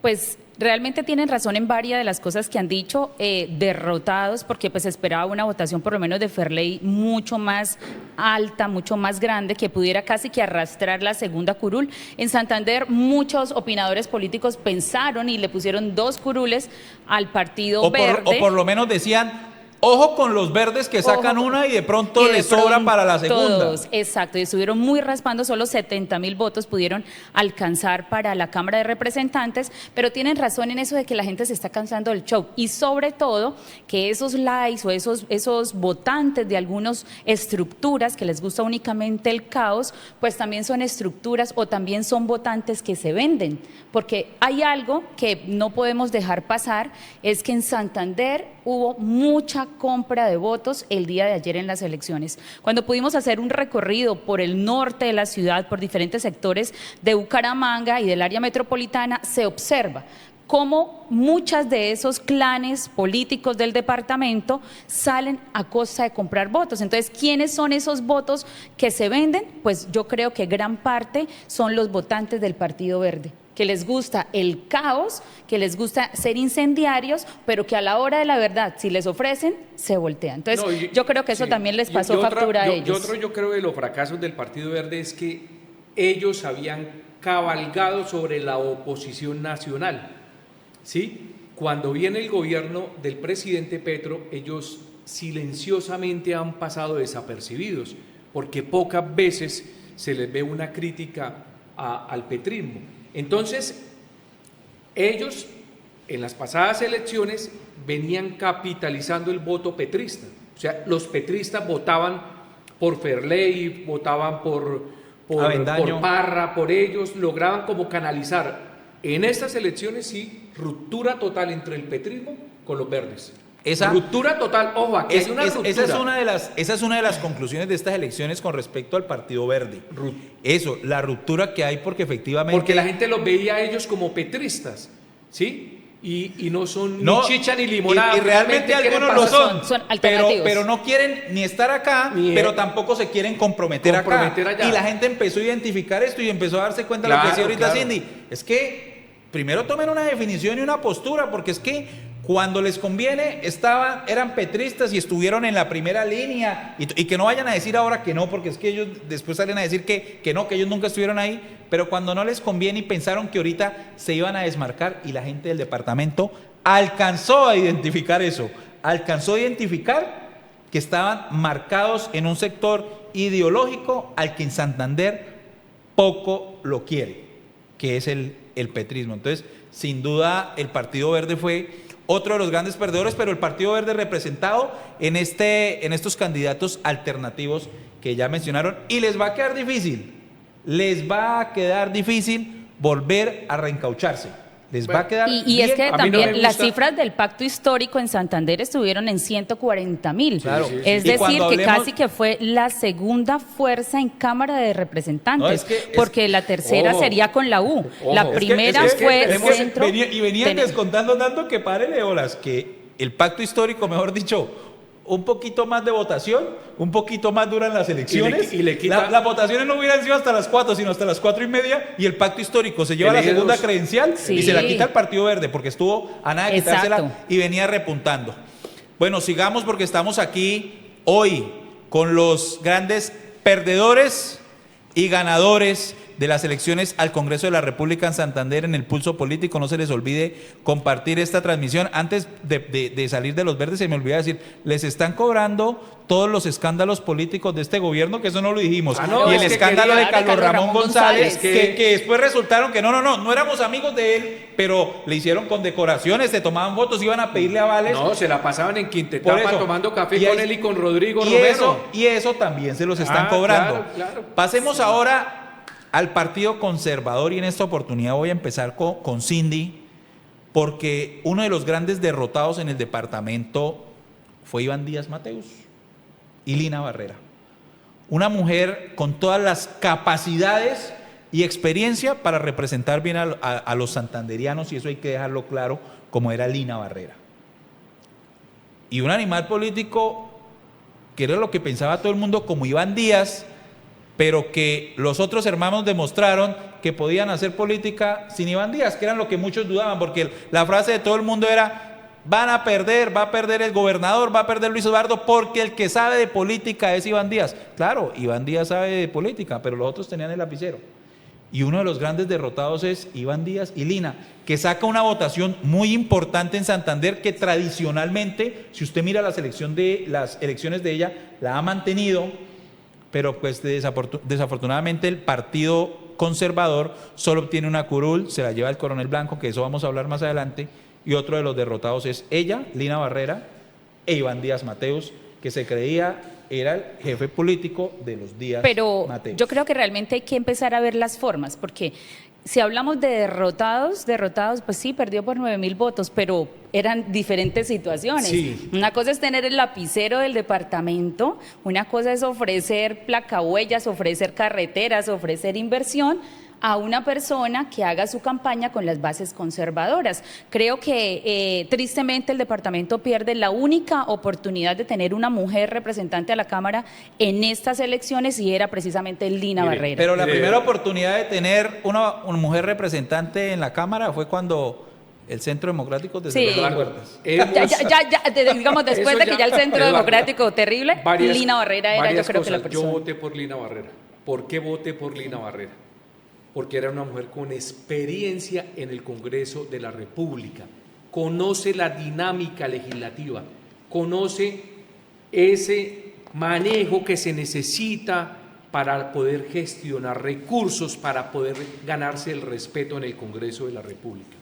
Speaker 2: Pues realmente tienen razón en varias de las cosas que han dicho, derrotados, porque pues esperaba una votación por lo menos de Ferley mucho más alta, mucho más grande, que pudiera casi que arrastrar la segunda curul. En Santander muchos opinadores políticos pensaron y le pusieron 2 curules al Partido Verde.
Speaker 1: O por lo menos decían, Ojo con los verdes que sacan
Speaker 2: Ojo,
Speaker 1: una y de pronto
Speaker 2: y de
Speaker 1: les sobra
Speaker 2: pronto
Speaker 1: para la segunda.
Speaker 2: todos, exacto, y estuvieron muy raspando, solo 70.000 votos pudieron alcanzar para la Cámara de Representantes, pero tienen razón en eso de que la gente se está cansando del show y sobre todo que esos likes o esos votantes de algunas estructuras que les gusta únicamente el caos, pues también son estructuras o también son votantes que se venden, porque hay algo que no podemos dejar pasar, es que en Santander hubo mucha compra de votos el día de ayer en las elecciones. Cuando pudimos hacer un recorrido por el norte de la ciudad, por diferentes sectores de Bucaramanga y del área metropolitana, se observa cómo muchas de esos clanes políticos del departamento salen a costa de comprar votos. Entonces, ¿quiénes son esos votos que se venden? Pues yo creo que gran parte son los votantes del Partido Verde, que les gusta el caos, que les gusta ser incendiarios, pero que a la hora de la verdad, si les ofrecen, se voltean. Entonces,
Speaker 3: No,
Speaker 2: yo creo que eso también les pasó factura a ellos.
Speaker 3: Yo creo que los fracasos del Partido Verde es que ellos habían cabalgado sobre la oposición nacional, ¿sí? Cuando viene el gobierno del presidente Petro, ellos silenciosamente han pasado desapercibidos, porque pocas veces se les ve una crítica al petrismo. Entonces, ellos en las pasadas elecciones venían capitalizando el voto petrista. O sea, los petristas votaban por Ferley, votaban por Parra, por ellos, lograban como canalizar. En estas elecciones sí, ruptura total entre el petrismo con los verdes. Ruptura total, ojo, aquí hay una ruptura.
Speaker 1: Esa es una de las conclusiones de estas elecciones con respecto al Partido Verde. Eso, la ruptura que hay porque efectivamente...
Speaker 3: Porque la gente los veía a ellos como petristas, ¿sí? Y no son ni chicha ni limonada.
Speaker 1: Y realmente algunos lo son,
Speaker 2: alternativos.
Speaker 1: pero no quieren ni estar acá, pero tampoco se quieren comprometer acá.
Speaker 3: Allá.
Speaker 1: Y la gente empezó a identificar esto y empezó a darse cuenta de lo que decía ahorita Cindy. Es que primero tomen una definición y una postura, porque es que cuando les conviene eran petristas y estuvieron en la primera línea, y que no vayan a decir ahora que no, porque es que ellos después salen a decir que no, que ellos nunca estuvieron ahí, pero cuando no les conviene y pensaron que ahorita se iban a desmarcar, y la gente del departamento alcanzó a identificar eso, alcanzó a identificar que estaban marcados en un sector ideológico al que en Santander poco lo quiere, que es el petrismo. Entonces, sin duda, el Partido Verde fue otro de los grandes perdedores, pero el Partido Verde representado en estos candidatos alternativos que ya mencionaron, y les va a quedar difícil volver a reencaucharse. Les va a quedar
Speaker 2: y es que también las
Speaker 3: gusta.
Speaker 2: cifras del pacto histórico en Santander estuvieron en 140.000.
Speaker 1: Claro.
Speaker 2: Es
Speaker 1: Y
Speaker 2: decir, que
Speaker 1: hablemos...
Speaker 2: casi que fue la segunda fuerza en Cámara de Representantes, porque la tercera sería con la U. La primera fue centro.
Speaker 1: Venían descontando tanto que párele olas, que el pacto histórico, mejor dicho, un poquito más de votación, un poquito más duran las elecciones.
Speaker 3: Y le quita...
Speaker 1: Las votaciones no hubieran sido hasta las 4, sino hasta las 4:30, y el pacto histórico se lleva la segunda credencial y se la quita el Partido Verde, porque estuvo a nada de quitársela y venía repuntando. Bueno, sigamos, porque estamos aquí hoy con los grandes perdedores y ganadores de las elecciones al Congreso de la República en Santander en el Pulso Político. No se les olvide compartir esta transmisión. Antes de salir de los verdes, se me olvidó decir, les están cobrando todos los escándalos políticos de este gobierno, que eso no lo dijimos. Y el escándalo de Carlos Ramón González, que después resultaron que no éramos amigos de él, pero le hicieron condecoraciones, se tomaban fotos, iban a pedirle avales.
Speaker 3: No, se la pasaban en Quintetapa tomando café con él y con Rodrigo Romero.
Speaker 1: Y eso también se los están cobrando.
Speaker 3: Claro.
Speaker 1: Pasemos ahora al Partido Conservador, y en esta oportunidad voy a empezar con Cindy, porque uno de los grandes derrotados en el departamento fue Iván Díaz Mateus y Lina Barrera, una mujer con todas las capacidades y experiencia para representar bien a los santanderianos, y eso hay que dejarlo claro, como era Lina Barrera, y un animal político que era lo que pensaba todo el mundo como Iván Díaz, pero que los otros hermanos demostraron que podían hacer política sin Iván Díaz, que eran lo que muchos dudaban, porque la frase de todo el mundo era: va a perder el gobernador, va a perder Luis Eduardo, porque el que sabe de política es Iván Díaz. Claro, Iván Díaz sabe de política, pero los otros tenían el lapicero. y uno de los grandes derrotados es Iván Díaz y Lina, que saca una votación muy importante en Santander que tradicionalmente, si usted mira las elecciones de ella, la ha mantenido, pero pues desafortunadamente el partido conservador solo obtiene una curul, se la lleva el Coronel Blanco, que eso vamos a hablar más adelante, y otro de los derrotados es ella, Lina Barrera, e Iván Díaz Mateus, que se creía era el jefe político de los Díaz
Speaker 2: Pero
Speaker 1: Mateus.
Speaker 2: yo creo que realmente hay que empezar a ver las formas, porque si hablamos de derrotados, pues sí, perdió por 9.000 votos, pero eran diferentes situaciones.
Speaker 3: Sí.
Speaker 2: Una cosa es tener el lapicero del departamento, una cosa es ofrecer placahuellas, ofrecer carreteras, ofrecer inversión a una persona que haga su campaña con las bases conservadoras. Creo que tristemente el departamento pierde la única oportunidad de tener una mujer representante a la Cámara en estas elecciones y era precisamente Lina
Speaker 3: Mire,
Speaker 2: Barrera.
Speaker 1: Pero la primera oportunidad de tener una mujer representante en la Cámara fue cuando el Centro Democrático
Speaker 2: Sí.
Speaker 1: cerró las puertas.
Speaker 2: Digamos, después
Speaker 3: Eso
Speaker 2: de que ya el Centro
Speaker 3: Eduardo,
Speaker 2: Democrático terrible, Lina Barrera era, yo
Speaker 3: varias
Speaker 2: creo que la
Speaker 3: cosas.
Speaker 2: persona.
Speaker 3: Yo voté por Lina Barrera. ¿Por qué voté por Lina Barrera? Porque era una mujer con experiencia en el Congreso de la República, conoce la dinámica legislativa, conoce ese manejo que se necesita para poder gestionar recursos, para poder ganarse el respeto en el Congreso de la República.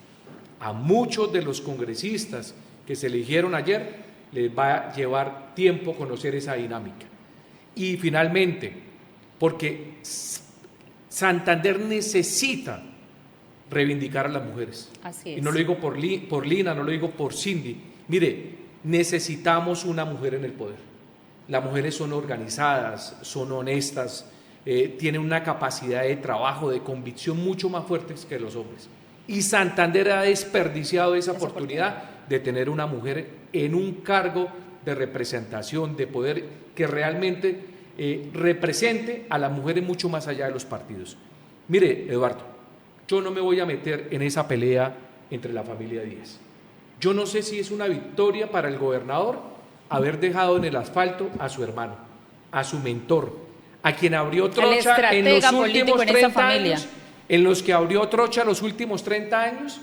Speaker 3: A muchos de los congresistas que se eligieron ayer les va a llevar tiempo conocer esa dinámica. Y finalmente, porque Santander necesita reivindicar a las mujeres.
Speaker 2: Así es.
Speaker 3: Y no lo digo por Lina, no lo digo por Cindy. Mire, necesitamos una mujer en el poder. Las mujeres son organizadas, son honestas, tienen una capacidad de trabajo, de convicción mucho más fuertes que los hombres. Y Santander ha desperdiciado esa oportunidad de tener una mujer en un cargo de representación, de poder que realmente represente a las mujeres mucho más allá de los partidos. Mire, Eduardo, yo no me voy a meter en esa pelea entre la familia Díaz. Yo no sé si es una victoria para el gobernador haber dejado en el asfalto a su hermano, a su mentor, a quien abrió trocha en los últimos 30 años, en los que abrió trocha los últimos 30 años,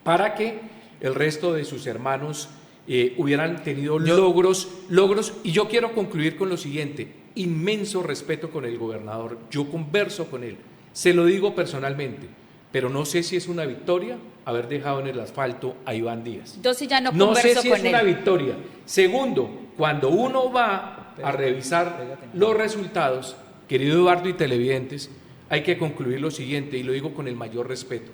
Speaker 3: para que el resto de sus hermanos hubieran tenido logros, y yo quiero concluir con lo siguiente: inmenso respeto con el gobernador, yo converso con él, se lo digo personalmente, pero no sé si es una victoria haber dejado en el asfalto a Iván Díaz.
Speaker 2: Yo sí ya no
Speaker 3: No
Speaker 2: converso
Speaker 3: sé si
Speaker 2: con
Speaker 3: es
Speaker 2: él.
Speaker 3: una victoria. Segundo, cuando uno va a revisar los resultados, querido Eduardo y televidentes, hay que concluir lo siguiente, y lo digo con el mayor respeto,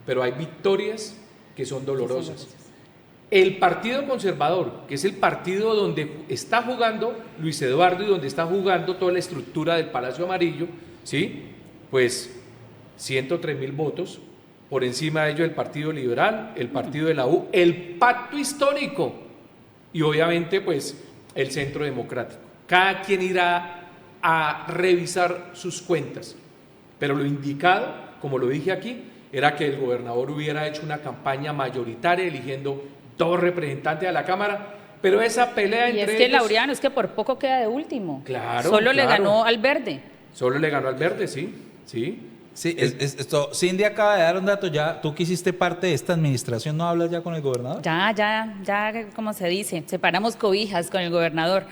Speaker 3: pero hay victorias que son dolorosas. El Partido Conservador, que es el partido donde está jugando Luis Eduardo y donde está jugando toda la estructura del Palacio Amarillo, ¿sí? Pues 103.000 votos, por encima de ello el Partido Liberal, el Partido de la U, el Pacto Histórico y obviamente pues el Centro Democrático. Cada quien irá a revisar sus cuentas, pero lo indicado, como lo dije aquí, era que el gobernador hubiera hecho una campaña mayoritaria eligiendo 2 representantes a la Cámara, pero esa pelea
Speaker 2: Y
Speaker 3: entre
Speaker 2: es que
Speaker 3: ellos,
Speaker 2: Laureano, es que por poco queda de último.
Speaker 3: Claro,
Speaker 2: Solo le
Speaker 3: claro.
Speaker 2: ganó al verde.
Speaker 3: Solo le ganó al verde, sí.
Speaker 1: Sí, Cindy acaba de dar un dato ya. Tú que hiciste parte de esta administración, ¿no hablas ya con el gobernador?
Speaker 2: Ya, como se dice, separamos cobijas con el gobernador.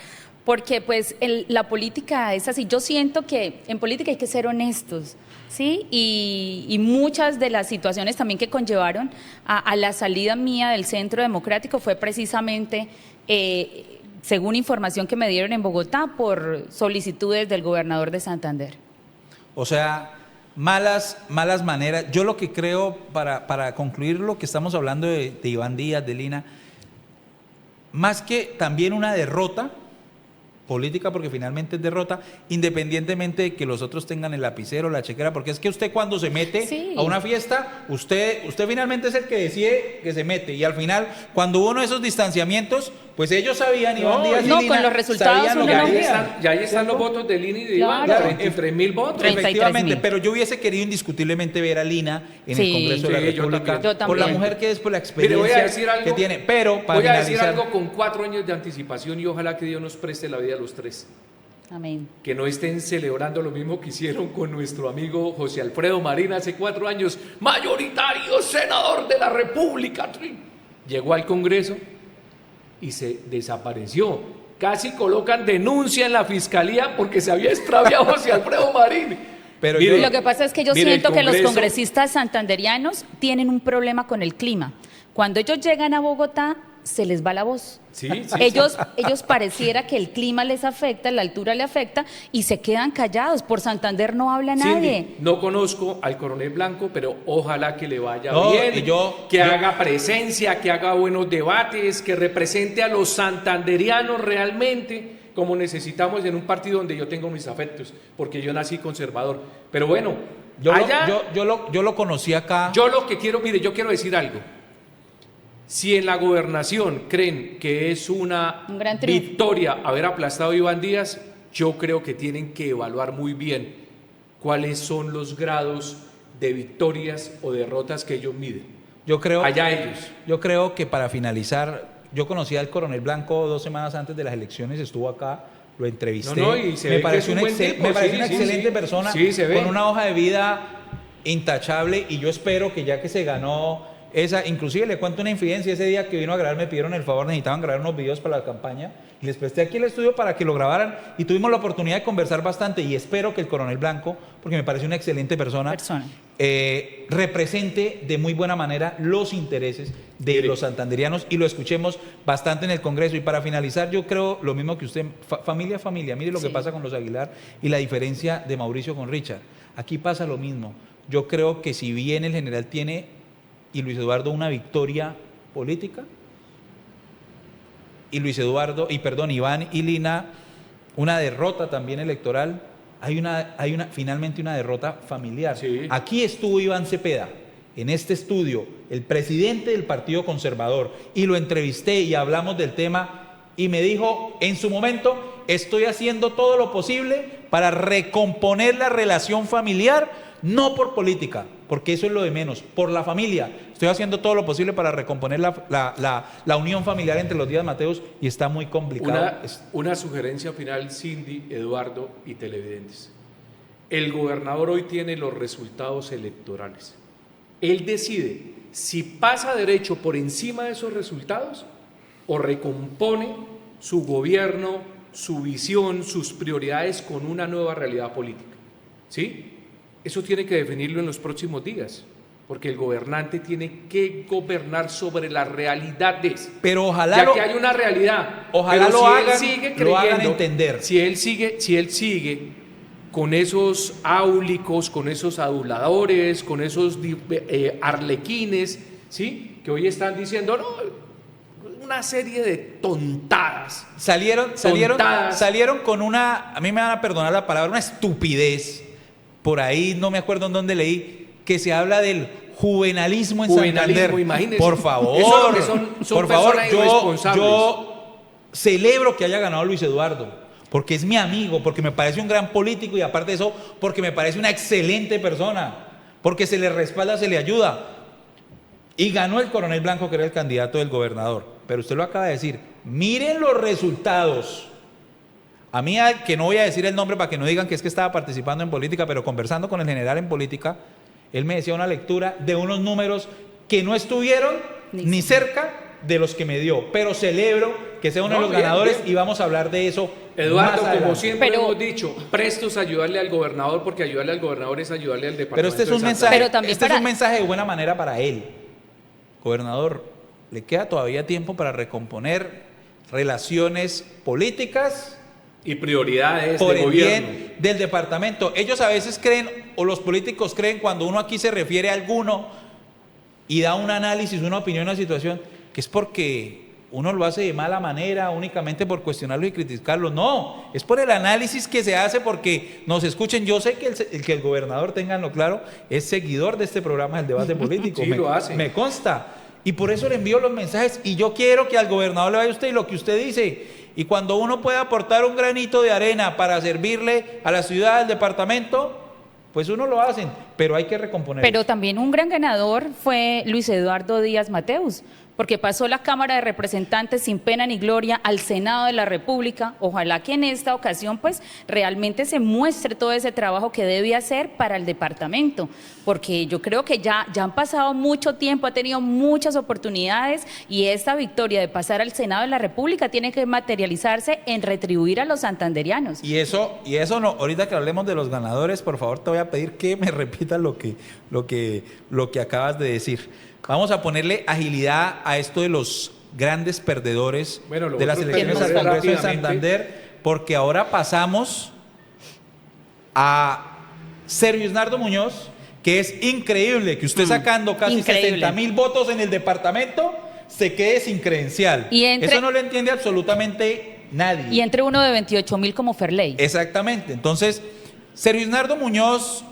Speaker 2: Porque pues la política es así. Yo siento que en política hay que ser honestos, ¿sí? Y muchas de las situaciones también que conllevaron a la salida mía del Centro Democrático fue precisamente, según información que me dieron en Bogotá, por solicitudes del gobernador de Santander.
Speaker 1: O sea, malas maneras. Yo lo que creo, para concluir lo que estamos hablando de Iván Díaz, de Lina, más que también una derrota política, porque finalmente es derrota, independientemente de que los otros tengan el lapicero, la chequera, porque es que usted cuando se mete a una fiesta, usted finalmente es el que decide que se mete, y al final, cuando hubo uno de esos distanciamientos, pues ellos sabían, Iván Díaz y Lina,
Speaker 2: con los resultados
Speaker 1: sabían lo que
Speaker 2: uno no
Speaker 1: hacían.
Speaker 3: Ya ahí están los votos de Lina y de Iván,
Speaker 2: Claro.
Speaker 3: 33.000 votos.
Speaker 2: 33.000.
Speaker 1: Efectivamente, pero yo hubiese querido indiscutiblemente ver a Lina en el Congreso de la
Speaker 3: Sí, yo
Speaker 1: República,
Speaker 3: también.
Speaker 1: por la mujer que es, por la
Speaker 3: Mire,
Speaker 1: experiencia
Speaker 3: voy a decir algo,
Speaker 1: que tiene, pero para
Speaker 3: voy a decir
Speaker 1: finalizar,
Speaker 3: algo con 4 años de anticipación y ojalá que Dios nos preste la vida a los 3.
Speaker 2: Amén.
Speaker 3: Que no estén celebrando lo mismo que hicieron con nuestro amigo José Alfredo Marín hace 4 años, mayoritario senador de la República. Llegó al Congreso y se desapareció. Casi colocan denuncia en la fiscalía porque se había extraviado José Alfredo Marín.
Speaker 1: Pero
Speaker 2: Lo que pasa es que yo
Speaker 3: mire,
Speaker 2: siento que los
Speaker 3: Congreso-
Speaker 2: congresistas santanderianos tienen un problema con el clima. Cuando ellos llegan a Bogotá, se les va la voz.
Speaker 3: Sí,
Speaker 2: ellos pareciera que el clima les afecta, la altura le afecta y se quedan callados. Por Santander no habla nadie.
Speaker 3: Cindy, no conozco al coronel Blanco, pero ojalá que le vaya
Speaker 1: No,
Speaker 3: bien,
Speaker 1: y yo-
Speaker 3: haga presencia, que haga buenos debates, que represente a los santanderianos realmente, como necesitamos en un partido donde yo tengo mis afectos, porque yo nací conservador. Pero bueno,
Speaker 1: yo lo conocí acá.
Speaker 3: yo lo que quiero, mire, yo quiero decir algo. Si en la gobernación creen que es una
Speaker 2: Un gran triunfo.
Speaker 3: victoria haber aplastado a Iván Díaz, yo creo que tienen que evaluar muy bien cuáles son los grados de victorias o derrotas que ellos miden.
Speaker 1: Yo creo,
Speaker 3: Allá ellos.
Speaker 1: yo creo que para finalizar, yo conocí al coronel Blanco 2 semanas antes de las elecciones, estuvo acá, lo entrevisté.
Speaker 3: No, y se ve
Speaker 1: me
Speaker 3: que
Speaker 1: pareció
Speaker 3: es un buen tipo,
Speaker 1: me pareció
Speaker 3: sí,
Speaker 1: una
Speaker 3: sí,
Speaker 1: excelente
Speaker 3: sí.
Speaker 1: persona,
Speaker 3: Sí, se ve.
Speaker 1: con una hoja de vida intachable, y yo espero que ya que se ganó esa, inclusive le cuento una infidencia, ese día que vino a grabar me pidieron el favor, necesitaban grabar unos videos para la campaña, y les presté aquí el estudio para que lo grabaran, y tuvimos la oportunidad de conversar bastante, y espero que el coronel Blanco, porque me parece una excelente persona. Represente de muy buena manera los intereses de
Speaker 3: Mire.
Speaker 1: los santanderianos y lo escuchemos bastante en el Congreso. Y para finalizar, yo creo lo mismo que usted, familia, mire lo que
Speaker 2: Sí.
Speaker 1: pasa con los Aguilar y la diferencia de Mauricio con Richard. Aquí pasa lo mismo. Yo creo que si bien el general tiene y Luis Eduardo una victoria política, y Iván y Lina una derrota también electoral, hay finalmente una derrota familiar.
Speaker 3: Sí.
Speaker 1: Aquí estuvo Iván Cepeda, en este estudio, el presidente del Partido Conservador, y lo entrevisté y hablamos del tema, y me dijo, en su momento, estoy haciendo todo lo posible para recomponer la relación familiar, no por política, porque eso es lo de menos, por la familia. Estoy haciendo todo lo posible para recomponer la unión familiar entre los Díaz Mateos, y está muy complicado.
Speaker 3: Una sugerencia final, Cindy, Eduardo y televidentes. El gobernador hoy tiene los resultados electorales. Él decide si pasa derecho por encima de esos resultados o recompone su gobierno, su visión, sus prioridades con una nueva realidad política. ¿Sí? Eso tiene que definirlo en los próximos días, porque el gobernante tiene que gobernar sobre las realidades.
Speaker 1: Pero ojalá
Speaker 3: ya que hay una realidad.
Speaker 1: Ojalá
Speaker 3: pero
Speaker 1: lo
Speaker 3: si
Speaker 1: hagan,
Speaker 3: él sigue
Speaker 1: lo hagan
Speaker 3: creyendo,
Speaker 1: entender.
Speaker 3: Si él sigue con esos áulicos, con esos aduladores, con esos arlequines, ¿sí? Que hoy están diciendo, no, una serie de tontadas.
Speaker 1: Salieron con una, a mí me van a perdonar la palabra, una estupidez. Por ahí, no me acuerdo en dónde leí, que se habla del juvenalismo en Santander.
Speaker 3: Imagínese.
Speaker 1: Por favor,
Speaker 3: Eso es lo que son
Speaker 1: por favor,
Speaker 3: personas irresponsables.
Speaker 1: yo celebro que haya ganado Luis Eduardo, porque es mi amigo, porque me parece un gran político, y aparte de eso, porque me parece una excelente persona, porque se le respalda, se le ayuda. Y ganó el coronel Blanco, que era el candidato del gobernador. Pero usted lo acaba de decir, miren los resultados. A mí, que no voy a decir el nombre para que no digan que es que estaba participando en política, pero conversando con el general en política, él me decía una lectura de unos números que no estuvieron ni cerca de los que me dio. Pero celebro que sea uno de los ganadores, y vamos a hablar de eso.
Speaker 3: Eduardo,
Speaker 1: más
Speaker 3: como
Speaker 1: adelante.
Speaker 3: siempre hemos dicho, prestos a ayudarle al gobernador, porque ayudarle al gobernador es ayudarle al departamento.
Speaker 1: Pero este es un
Speaker 3: de
Speaker 1: mensaje,
Speaker 3: Santander.
Speaker 2: Pero también
Speaker 1: este es un mensaje de buena manera para él. Gobernador, le queda todavía tiempo para recomponer relaciones políticas
Speaker 3: Y prioridades
Speaker 1: por
Speaker 3: de
Speaker 1: el
Speaker 3: gobierno.
Speaker 1: bien del departamento. Ellos a veces creen, o los políticos creen, cuando uno aquí se refiere a alguno y da un análisis, una opinión, una situación, que es porque uno lo hace de mala manera, únicamente por cuestionarlo y criticarlo. No, es por el análisis que se hace, porque nos escuchen. Yo sé que el gobernador, ténganlo claro, es seguidor de este programa, el debate político.
Speaker 3: Sí, lo hace.
Speaker 1: Me consta. Y por eso le envío los mensajes, y yo quiero que al gobernador le vaya a usted y lo que usted dice. Y cuando uno puede aportar un granito de arena para servirle a la ciudad, al departamento, pues uno lo hace, pero hay que recomponer.
Speaker 2: Pero también un gran ganador fue Luis Eduardo Díaz Mateus, porque pasó la Cámara de Representantes sin pena ni gloria al Senado de la República. Ojalá que en esta ocasión pues realmente se muestre todo ese trabajo que debe hacer para el departamento, porque yo creo que ya han pasado mucho tiempo, ha tenido muchas oportunidades y esta victoria de pasar al Senado de la República tiene que materializarse en retribuir a los santanderianos.
Speaker 1: Y eso no, ahorita que hablemos de los ganadores, por favor te voy a pedir que me repitas lo que acabas de decir. Vamos a ponerle agilidad a esto de los grandes perdedores de las elecciones al Congreso de Santander, porque ahora pasamos a Sergio Isnardo Muñoz, que es increíble que usted sacando casi 60.000 votos en el departamento se quede sin credencial. Eso no lo entiende absolutamente nadie.
Speaker 2: Y entre uno de 28.000 como Ferley.
Speaker 1: Exactamente. Entonces, Sergio Isnardo Muñoz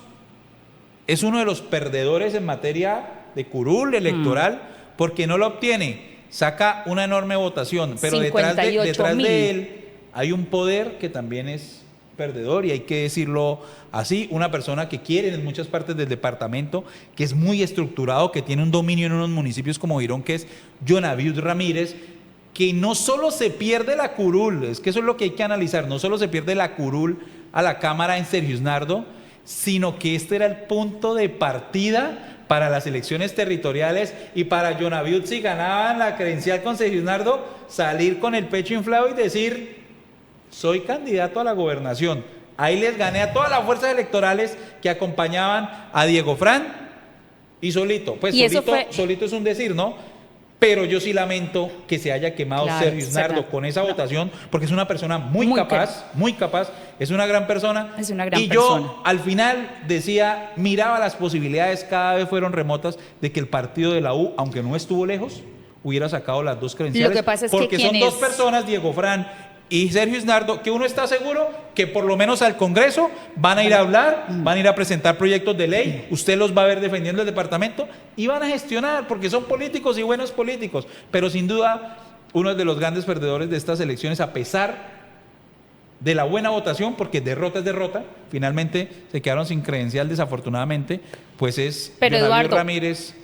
Speaker 1: es uno de los perdedores en materia de curul electoral, porque no lo obtiene, saca una enorme votación, pero detrás de él hay un poder que también es perdedor, y hay que decirlo así, una persona que quiere en muchas partes del departamento, que es muy estructurado, que tiene un dominio en unos municipios como Girón, que es Jonaviud Ramírez, que no solo se pierde la curul, es que eso es lo que hay que analizar, no solo se pierde la curul a la Cámara en Sergio Isnardo, sino que este era el punto de partida para las elecciones territoriales y para Jonaviud, si ganaban la credencial con Sergio Isnardo, salir con el pecho inflado y decir: soy candidato a la gobernación. Ahí les gané a todas las fuerzas electorales que acompañaban a Diego Fran y solito. Pues solito es un decir, ¿no? Pero yo sí lamento que se haya quemado Sergio Isnardo con esa votación, porque es una persona muy capaz, es una gran persona.
Speaker 2: Es una gran
Speaker 1: persona. Yo al final decía, miraba las posibilidades, cada vez fueron remotas, de que el partido de la U, aunque no estuvo lejos, hubiera sacado las dos credenciales.
Speaker 2: Lo que pasa es
Speaker 1: porque son dos personas, Diego Fran y Sergio Isnardo, que uno está seguro que por lo menos al Congreso van a ir a hablar, van a ir a presentar proyectos de ley, usted los va a ver defendiendo el departamento y van a gestionar, porque son políticos y buenos políticos, pero sin duda uno de los grandes perdedores de estas elecciones, a pesar de la buena votación, porque derrota es derrota, finalmente se quedaron sin credencial desafortunadamente, pues es Jonaviud Ramírez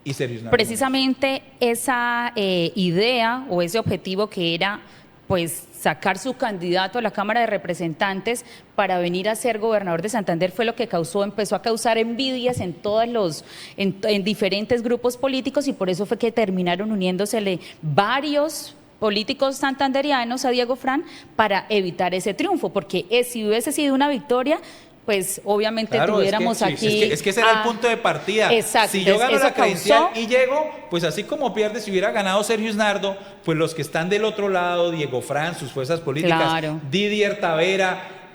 Speaker 1: y Sergio Isnardo.
Speaker 2: Precisamente esa idea o ese objetivo que era pues sacar su candidato a la Cámara de Representantes para venir a ser gobernador de Santander fue lo que empezó a causar envidias en en diferentes grupos políticos, y por eso fue que terminaron uniéndosele varios políticos santanderianos a Diego Fran para evitar ese triunfo, porque si hubiese sido una victoria, pues obviamente tuviéramos aquí...
Speaker 1: Es que ese era el punto de partida.
Speaker 2: Exacto.
Speaker 1: Si yo gano la credencial y llego, pues así como pierde, si hubiera ganado Sergio Isnardo, pues los que están del otro lado, Diego Fran, sus fuerzas políticas, Didier Tavera,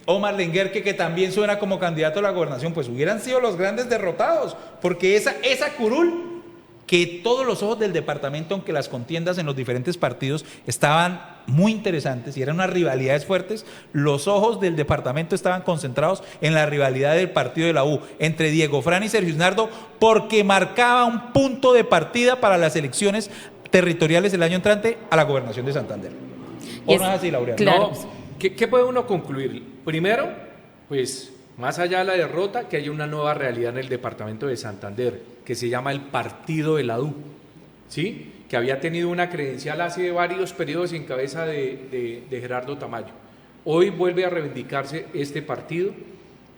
Speaker 1: Omar Lenguerque, que también suena como candidato a la gobernación, pues hubieran sido los grandes derrotados, porque esa curul, que todos los ojos del departamento, aunque las contiendas en los diferentes partidos estaban muy interesantes y eran unas rivalidades fuertes, los ojos del departamento estaban concentrados en la rivalidad del partido de la U entre Diego Fran y Sergio Isnardo, porque marcaba un punto de partida para las elecciones territoriales del año entrante a la gobernación de Santander. ¿O no es así, Laureano?
Speaker 2: Claro.
Speaker 3: No, ¿qué puede uno concluir? Primero, pues más allá de la derrota, que hay una nueva realidad en el departamento de Santander, que se llama el Partido de la U, ¿sí? Que había tenido una credencial hace varios periodos en cabeza de Gerardo Tamayo. Hoy vuelve a reivindicarse este partido,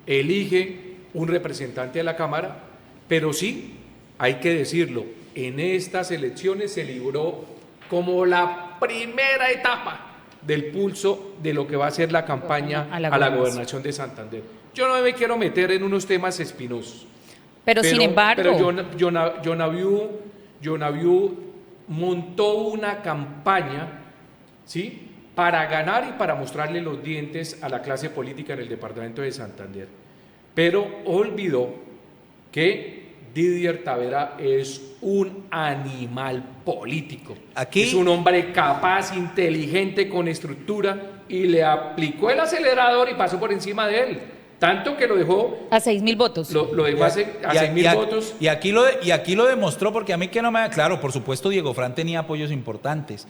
Speaker 3: elige un representante de la Cámara, pero sí, hay que decirlo, en estas elecciones se libró como la primera etapa del pulso de lo que va a ser la campaña a la gobernación de Santander. Yo no me quiero meter en unos temas espinosos.
Speaker 2: Pero sin embargo...
Speaker 3: Pero Jonaviud montó una campaña, ¿sí?, para ganar y para mostrarle los dientes a la clase política en el departamento de Santander. Pero olvidó que Didier Tavera es un animal político. Es un hombre capaz, inteligente, con estructura, y le aplicó el acelerador y pasó por encima de él. Tanto que lo dejó
Speaker 2: a 6.000 votos.
Speaker 3: Lo dejó a 6.000 votos.
Speaker 1: Y aquí lo demostró, porque a mí que no me... Claro, por supuesto, Diego Fran tenía apoyos importantes.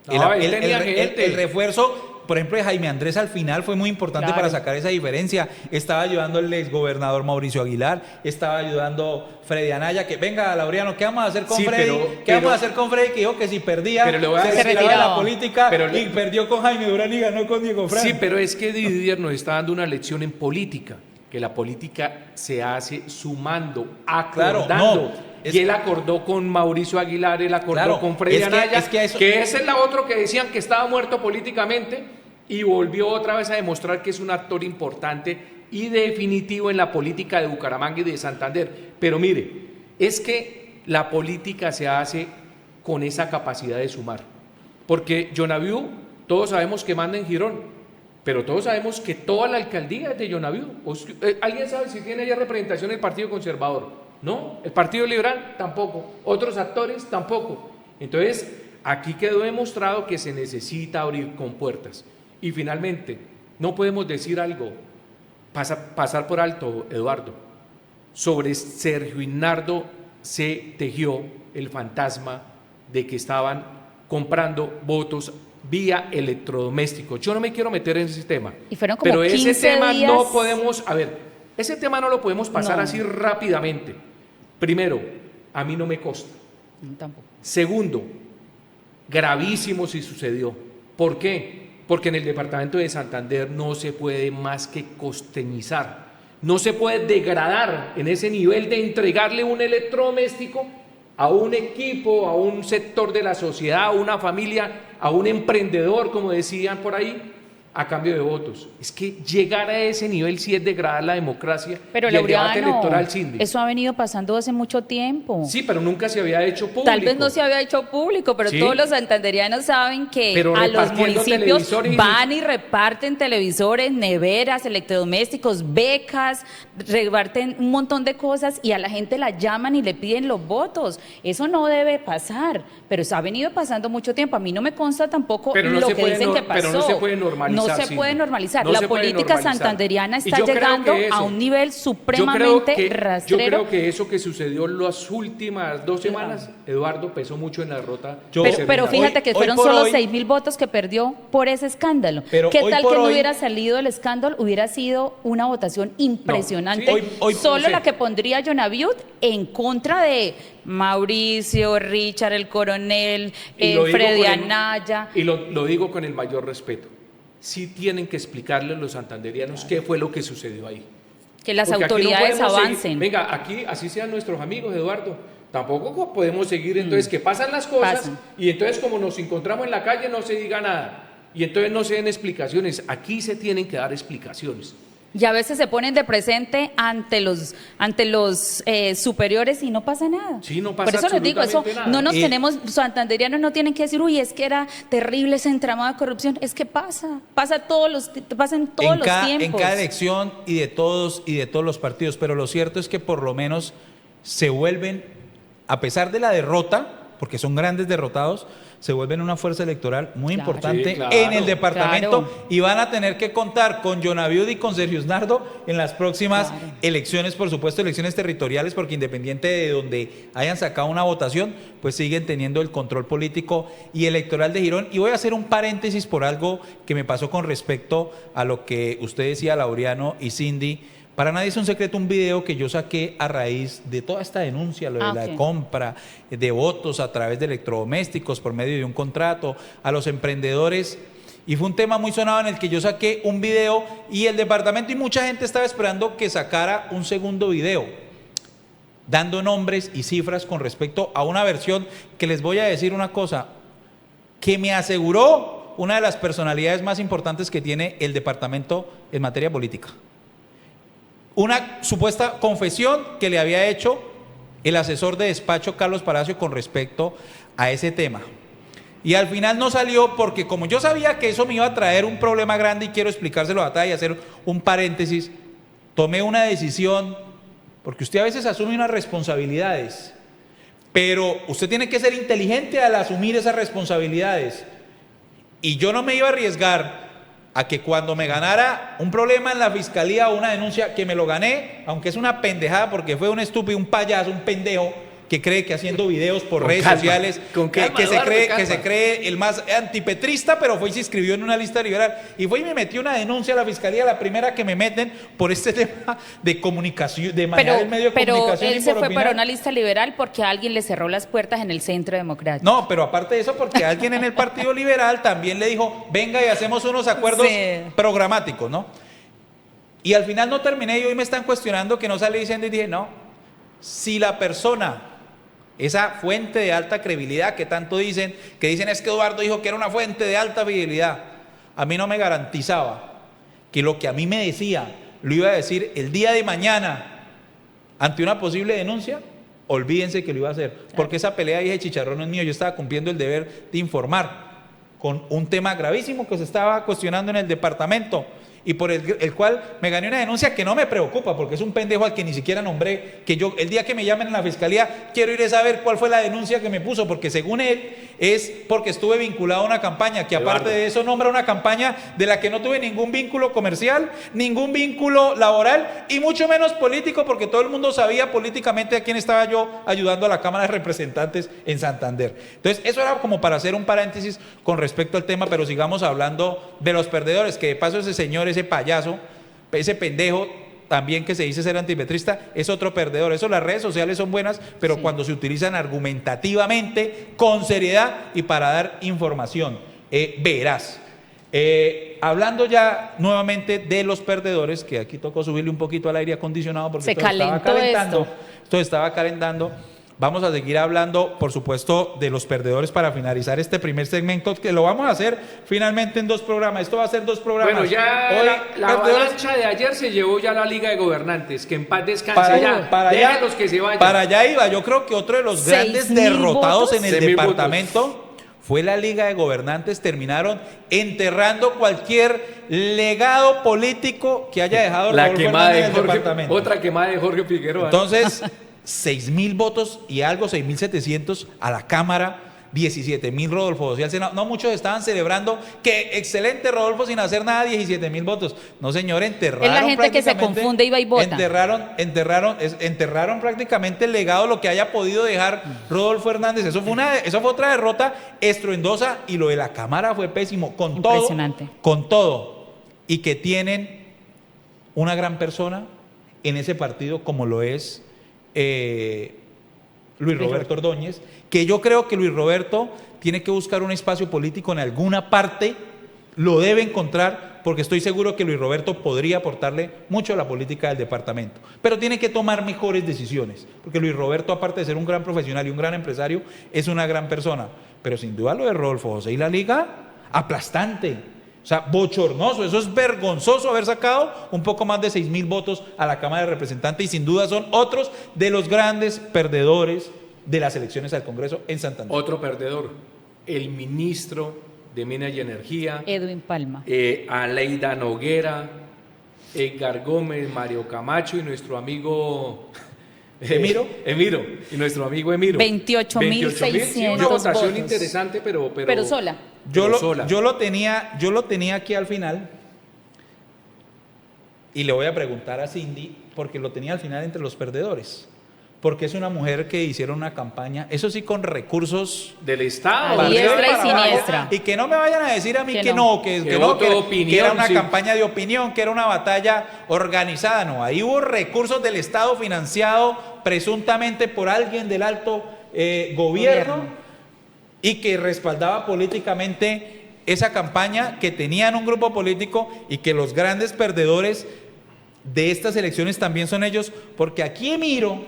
Speaker 3: No, él tenía gente.
Speaker 1: El refuerzo por ejemplo, de Jaime Andrés al final fue muy importante
Speaker 2: Claro.
Speaker 1: para sacar esa diferencia. Estaba ayudando el exgobernador Mauricio Aguilar, estaba ayudando Freddy Anaya, que venga, Laureano, ¿qué vamos a hacer con
Speaker 3: Sí,
Speaker 1: Freddy? ¿Qué vamos a
Speaker 3: pero-
Speaker 1: hacer con Freddy? Que dijo que si perdía,
Speaker 3: Pero le voy a
Speaker 1: se
Speaker 3: decir-
Speaker 1: retiraba de la
Speaker 2: retiraba.
Speaker 1: política
Speaker 3: Pero
Speaker 1: y perdió con Jaime Durán y ganó con Diego Fran.
Speaker 3: Sí, pero es que Didier nos está dando una lección en política, que la política se hace sumando,
Speaker 1: Claro,
Speaker 3: acordando.
Speaker 1: no, es-
Speaker 3: Y él acordó con Mauricio Aguilar, él acordó
Speaker 1: Claro,
Speaker 3: con Freddy
Speaker 1: es que-
Speaker 3: Anaya,
Speaker 1: es que eso-
Speaker 3: que ese es la otro que decían que estaba muerto políticamente y volvió otra vez a demostrar que es un actor importante y definitivo en la política de Bucaramanga y de Santander. Pero mire, es que la política se hace con esa capacidad de sumar. Porque Jonaviu, todos sabemos que manda en Girón, pero todos sabemos que toda la alcaldía es de Jonaviu. ¿Alguien sabe si tiene ya representación el Partido Conservador? No, el Partido Liberal tampoco, otros actores tampoco. Entonces, aquí quedó demostrado que se necesita abrir compuertas. Y finalmente, no podemos decir algo, pasar por alto, Eduardo. Sobre Sergio Hignardo se tejió el fantasma de que estaban comprando votos vía electrodoméstico. Yo no me quiero meter en ese tema.
Speaker 2: Y fueron como
Speaker 3: pero ese
Speaker 2: 15
Speaker 3: tema
Speaker 2: días.
Speaker 3: no podemos, a ver, ese tema no lo podemos pasar
Speaker 2: No.
Speaker 3: así rápidamente. Primero, a mí no me consta.
Speaker 2: No, tampoco.
Speaker 3: Segundo, gravísimo si sucedió. ¿Por qué? Porque en el departamento de Santander no se puede más que costeñizar. No se puede degradar en ese nivel de entregarle un electrodoméstico a un equipo, a un sector de la sociedad, a una familia, a un emprendedor, como decían por ahí, a cambio de votos. Es que llegar a ese nivel sí es degradar la democracia
Speaker 2: Pero
Speaker 3: y el debate
Speaker 2: Laureano,
Speaker 3: electoral, Cindy.
Speaker 2: eso ha venido pasando hace mucho tiempo.
Speaker 3: Sí, pero nunca se había hecho público.
Speaker 2: Tal vez no se había hecho público, pero
Speaker 3: Sí.
Speaker 2: todos los santanderianos saben que
Speaker 3: Pero
Speaker 2: a los
Speaker 3: repartiendo
Speaker 2: municipios
Speaker 3: televisores y-
Speaker 2: van y reparten televisores, neveras, electrodomésticos, becas, reparten un montón de cosas y a la gente la llaman y le piden los votos. Eso no debe pasar, pero eso ha venido pasando mucho tiempo. A mí no me consta tampoco
Speaker 3: Pero no
Speaker 2: lo
Speaker 3: se
Speaker 2: que
Speaker 3: puede
Speaker 2: dicen
Speaker 3: no-
Speaker 2: que pasó.
Speaker 3: pero no se puede normalizar,
Speaker 2: No se
Speaker 3: Cindy.
Speaker 2: puede normalizar.
Speaker 3: No
Speaker 2: La
Speaker 3: se puede
Speaker 2: política
Speaker 3: normalizar.
Speaker 2: santanderiana
Speaker 3: Y
Speaker 2: está
Speaker 3: yo creo
Speaker 2: llegando
Speaker 3: que eso-
Speaker 2: a un nivel
Speaker 3: Yo
Speaker 2: supremamente
Speaker 3: creo
Speaker 2: rastrero.
Speaker 3: que eso que sucedió las últimas 2 semanas, Eduardo, pesó mucho en la derrota.
Speaker 1: Yo-
Speaker 3: de
Speaker 2: Pero,
Speaker 3: Sergio
Speaker 2: pero
Speaker 3: Hignardo.
Speaker 2: fíjate que
Speaker 1: Hoy
Speaker 2: fueron
Speaker 1: por
Speaker 2: solo
Speaker 1: hoy-
Speaker 2: 6.000 votos que perdió por ese escándalo.
Speaker 1: Pero
Speaker 2: ¿Qué
Speaker 1: hoy
Speaker 2: tal
Speaker 1: por
Speaker 2: que no
Speaker 1: hoy-
Speaker 2: hubiera salido el escándalo? Hubiera sido una votación impresionante.
Speaker 3: sí,
Speaker 1: hoy-
Speaker 2: solo
Speaker 1: no sé.
Speaker 2: la que pondría Jonaviud en contra de Mauricio, Richard, el coronel,
Speaker 3: Y lo digo
Speaker 2: Freddy
Speaker 3: con el-
Speaker 2: Anaya.
Speaker 3: Y lo digo con el mayor respeto. Sí tienen que explicarle a los santanderianos qué fue lo que sucedió ahí.
Speaker 2: Que las
Speaker 3: Porque aquí no
Speaker 2: autoridades
Speaker 3: podemos seguir-
Speaker 2: avancen.
Speaker 3: venga, aquí así sean nuestros amigos, Eduardo. Tampoco podemos seguir entonces que pasan las cosas
Speaker 2: Pasan.
Speaker 3: y entonces como nos encontramos en la calle no se diga nada y entonces no se den explicaciones. Aquí se tienen que dar explicaciones.
Speaker 2: Y a veces se ponen de presente ante los superiores y no pasa nada.
Speaker 3: Sí, no pasa
Speaker 2: Por eso les digo, eso
Speaker 3: absolutamente nada.
Speaker 2: no nos
Speaker 1: Y-
Speaker 2: tenemos, santanderianos no tienen que decir, uy, es que era terrible ese entramado de corrupción. Es que pasa en todos los tiempos.
Speaker 1: En cada elección y de todos los partidos, pero lo cierto es que por lo menos se vuelven, a pesar de la derrota, porque son grandes derrotados, se vuelven una fuerza electoral muy
Speaker 2: Claro.
Speaker 1: importante
Speaker 3: Sí, claro.
Speaker 1: en el departamento
Speaker 2: Claro.
Speaker 1: y van a tener que contar con Jonaviud y con Sergio Hignardo en las próximas
Speaker 2: Claro.
Speaker 1: elecciones, por supuesto, elecciones territoriales, porque independiente de donde hayan sacado una votación, pues siguen teniendo el control político y electoral de Girón. Y voy a hacer un paréntesis por algo que me pasó con respecto a lo que usted decía, Laureano y Cindy. Para nadie es un secreto un video que yo saqué a raíz de toda esta denuncia, lo de la
Speaker 2: ok.
Speaker 1: compra de votos a través de electrodomésticos por medio de un contrato a los emprendedores. Y fue un tema muy sonado en el que yo saqué un video y el departamento y mucha gente estaba esperando que sacara un segundo video, dando nombres y cifras con respecto a una versión que les voy a decir una cosa, que me aseguró una de las personalidades más importantes que tiene el departamento en materia política. Una supuesta confesión que le había hecho el asesor de despacho Carlos Palacio con respecto a ese tema. Y al final no salió porque como yo sabía que eso me iba a traer un problema grande y quiero explicárselo a detalle y hacer un paréntesis, tomé una decisión, porque usted a veces asume unas responsabilidades, pero usted tiene que ser inteligente al asumir esas responsabilidades. Y yo no me iba a arriesgar a que cuando me ganara un problema en la fiscalía o una denuncia, que me lo gané, aunque es una pendejada porque fue un estúpido, un payaso, un pendejo, que cree que haciendo videos por
Speaker 3: Con
Speaker 1: redes
Speaker 3: calma,
Speaker 1: sociales,
Speaker 3: con calma,
Speaker 1: que se
Speaker 3: Eduardo,
Speaker 1: cree
Speaker 3: calma.
Speaker 1: que se cree el más antipetrista, pero fue y se inscribió en una lista liberal y fue y me metió una denuncia a la fiscalía, la primera que me meten por este tema de comunicación, de manejar el medio de
Speaker 2: Pero
Speaker 1: comunicación.
Speaker 2: él se fue para una lista liberal porque alguien le cerró las puertas en el Centro Democrático.
Speaker 1: No, pero aparte de eso, porque alguien en el Partido Liberal también le dijo, venga y hacemos unos acuerdos programáticos, ¿no? Y al final no terminé y hoy me están cuestionando que no salí diciendo y dije, no, si la persona, esa fuente de alta credibilidad que tanto dicen, que dicen es que Eduardo dijo que era una fuente de alta fidelidad, a mí no me garantizaba que lo que a mí me decía lo iba a decir el día de mañana ante una posible denuncia. Olvídense que lo iba a hacer, porque esa pelea y ese chicharrón no es mío. Yo estaba cumpliendo el deber de informar con un tema gravísimo que se estaba cuestionando en el departamento y por el cual me gané una denuncia que no me preocupa, porque es un pendejo al que ni siquiera nombré, que yo el día que me llamen en la fiscalía quiero ir a saber cuál fue la denuncia que me puso, porque según él es porque estuve vinculado a una campaña, que aparte de eso nombra una campaña de la que no tuve ningún vínculo comercial, ningún vínculo laboral y mucho menos político, porque todo el mundo sabía políticamente a quién estaba yo ayudando a la Cámara de Representantes en Santander. Entonces eso era como para hacer un paréntesis con respecto al tema, pero sigamos hablando de los perdedores, que de paso ese señor, ese payaso, ese pendejo también que se dice ser antipetrista, es otro perdedor. Eso, las redes sociales son buenas, pero sí, cuando se utilizan argumentativamente, con seriedad y para dar información veraz. Hablando ya nuevamente de los perdedores, que aquí tocó subirle un poquito al aire acondicionado porque esto estaba calentando. Vamos a seguir hablando, por supuesto, de los perdedores para finalizar este primer segmento, que lo vamos a hacer finalmente en 2 programas. Esto va a ser 2 programas.
Speaker 3: Bueno, ya
Speaker 1: hoy,
Speaker 3: la avalancha de ayer se llevó ya la Liga de Gobernantes, que en paz descanse déjenlos que se vayan.
Speaker 1: Para allá iba. Yo creo que otro de los grandes derrotados en el departamento fue la Liga de Gobernantes. Terminaron enterrando cualquier legado político que haya dejado
Speaker 3: la
Speaker 1: Rodolfo
Speaker 3: quemada
Speaker 1: Hernández
Speaker 3: de
Speaker 1: en el departamento.
Speaker 3: Otra quemada de Jorge Figueroa.
Speaker 1: Entonces, 6.000 votos y algo, 6.700 a la Cámara, 17.000 Rodolfo José al Senado. No, muchos estaban celebrando que excelente Rodolfo sin hacer nada, 17.000 votos. No, señor, enterraron.
Speaker 2: Es la gente que se confunde y va y vota.
Speaker 1: Enterraron prácticamente el legado, lo que haya podido dejar Rodolfo Hernández. Eso fue otra derrota estruendosa, y lo de la Cámara fue pésimo, con todo. Y que tienen una gran persona en ese partido como lo es Luis Roberto Ordóñez, que yo creo que Luis Roberto tiene que buscar un espacio político en alguna parte, lo debe encontrar, porque estoy seguro que Luis Roberto podría aportarle mucho a la política del departamento, pero tiene que tomar mejores decisiones, porque Luis Roberto, aparte de ser un gran profesional y un gran empresario, es una gran persona, pero sin duda lo de Rodolfo José y la Liga, aplastante. O sea, bochornoso, eso es vergonzoso haber sacado un poco más de 6.000 votos a la Cámara de Representantes, y sin duda son otros de los grandes perdedores de las elecciones al Congreso en Santander.
Speaker 3: Otro perdedor, el ministro de Minas y Energía,
Speaker 2: Edwin Palma,
Speaker 3: Aleida Noguera, Edgar Gómez, Mario Camacho y nuestro amigo
Speaker 1: Emiro,
Speaker 3: y nuestro amigo Emiro.
Speaker 2: 28.600
Speaker 3: Una votación
Speaker 2: votos.
Speaker 3: interesante, pero
Speaker 2: sola.
Speaker 1: Yo lo tenía aquí al final, y le voy a preguntar a Cindy, porque lo tenía al final entre los perdedores, porque es una mujer que hicieron una campaña, eso sí, con recursos
Speaker 3: del Estado,
Speaker 2: a diestra y siniestra,
Speaker 1: y que no me vayan a decir a mí que era una campaña de opinión, que era una batalla organizada. No, ahí hubo recursos del Estado financiado presuntamente por alguien del alto gobierno, y que respaldaba políticamente esa campaña, que tenían un grupo político, y que los grandes perdedores de estas elecciones también son ellos, porque aquí Emiro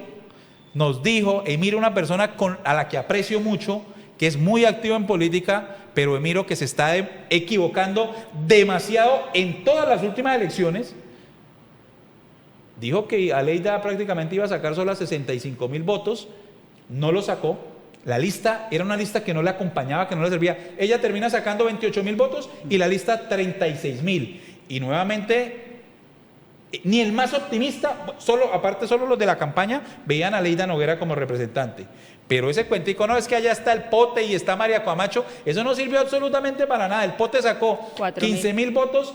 Speaker 1: nos dijo, una persona a la que aprecio mucho, que es muy activo en política, pero Emiro que se está equivocando demasiado en todas las últimas elecciones, dijo que Aleida prácticamente iba a sacar solo 65.000 votos, no lo sacó. La lista era una lista que no le acompañaba, que no le servía. Ella termina sacando 28.000 votos y la lista 36.000. Y nuevamente ni el más optimista, solo los de la campaña, veían a Aleida Noguera como representante. Pero ese cuentico, no, es que allá está el Pote y está María Camacho, eso no sirvió absolutamente para nada. El Pote sacó 15.000 votos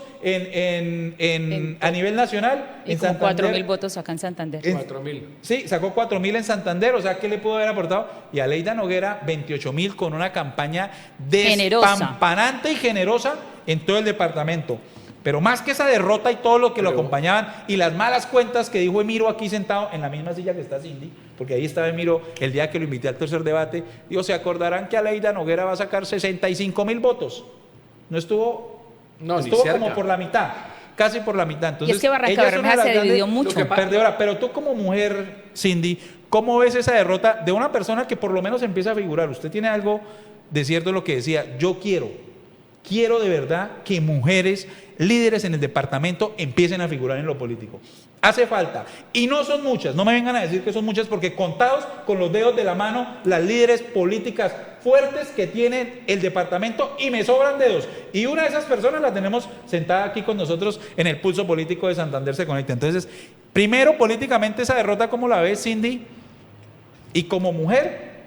Speaker 1: a nivel nacional.
Speaker 2: Y con 4.000 votos acá en Santander.
Speaker 3: 4.000.
Speaker 1: Sí, sacó 4.000 en Santander, o sea, ¿qué le pudo haber aportado? Y a Aleida Noguera, 28.000 con una campaña despampanante y generosa en todo el departamento. Pero más que esa derrota y todo lo que lo acompañaban y las malas cuentas que dijo Emiro aquí sentado en la misma silla que está Cindy, porque ahí estaba Emiro el día que lo invité al tercer debate, digo, se acordarán que Aleida Noguera va a sacar 65.000 votos. No estuvo, estuvo como por la mitad, casi por la mitad. Entonces,
Speaker 2: y es que Barranca Bermeja se dividió mucho.
Speaker 1: Pero tú como mujer, Cindy, ¿cómo ves esa derrota de una persona que por lo menos empieza a figurar? Usted tiene algo de cierto en lo que decía, yo quiero de verdad que mujeres líderes en el departamento empiecen a figurar en lo político. Hace falta. Y no son muchas, no me vengan a decir que son muchas, porque contados con los dedos de la mano las líderes políticas fuertes que tiene el departamento, y me sobran dedos. Y una de esas personas la tenemos sentada aquí con nosotros en el Pulso Político de Santander Se Conecta. Entonces, primero, políticamente esa derrota, ¿cómo la ves, Cindy? Y como mujer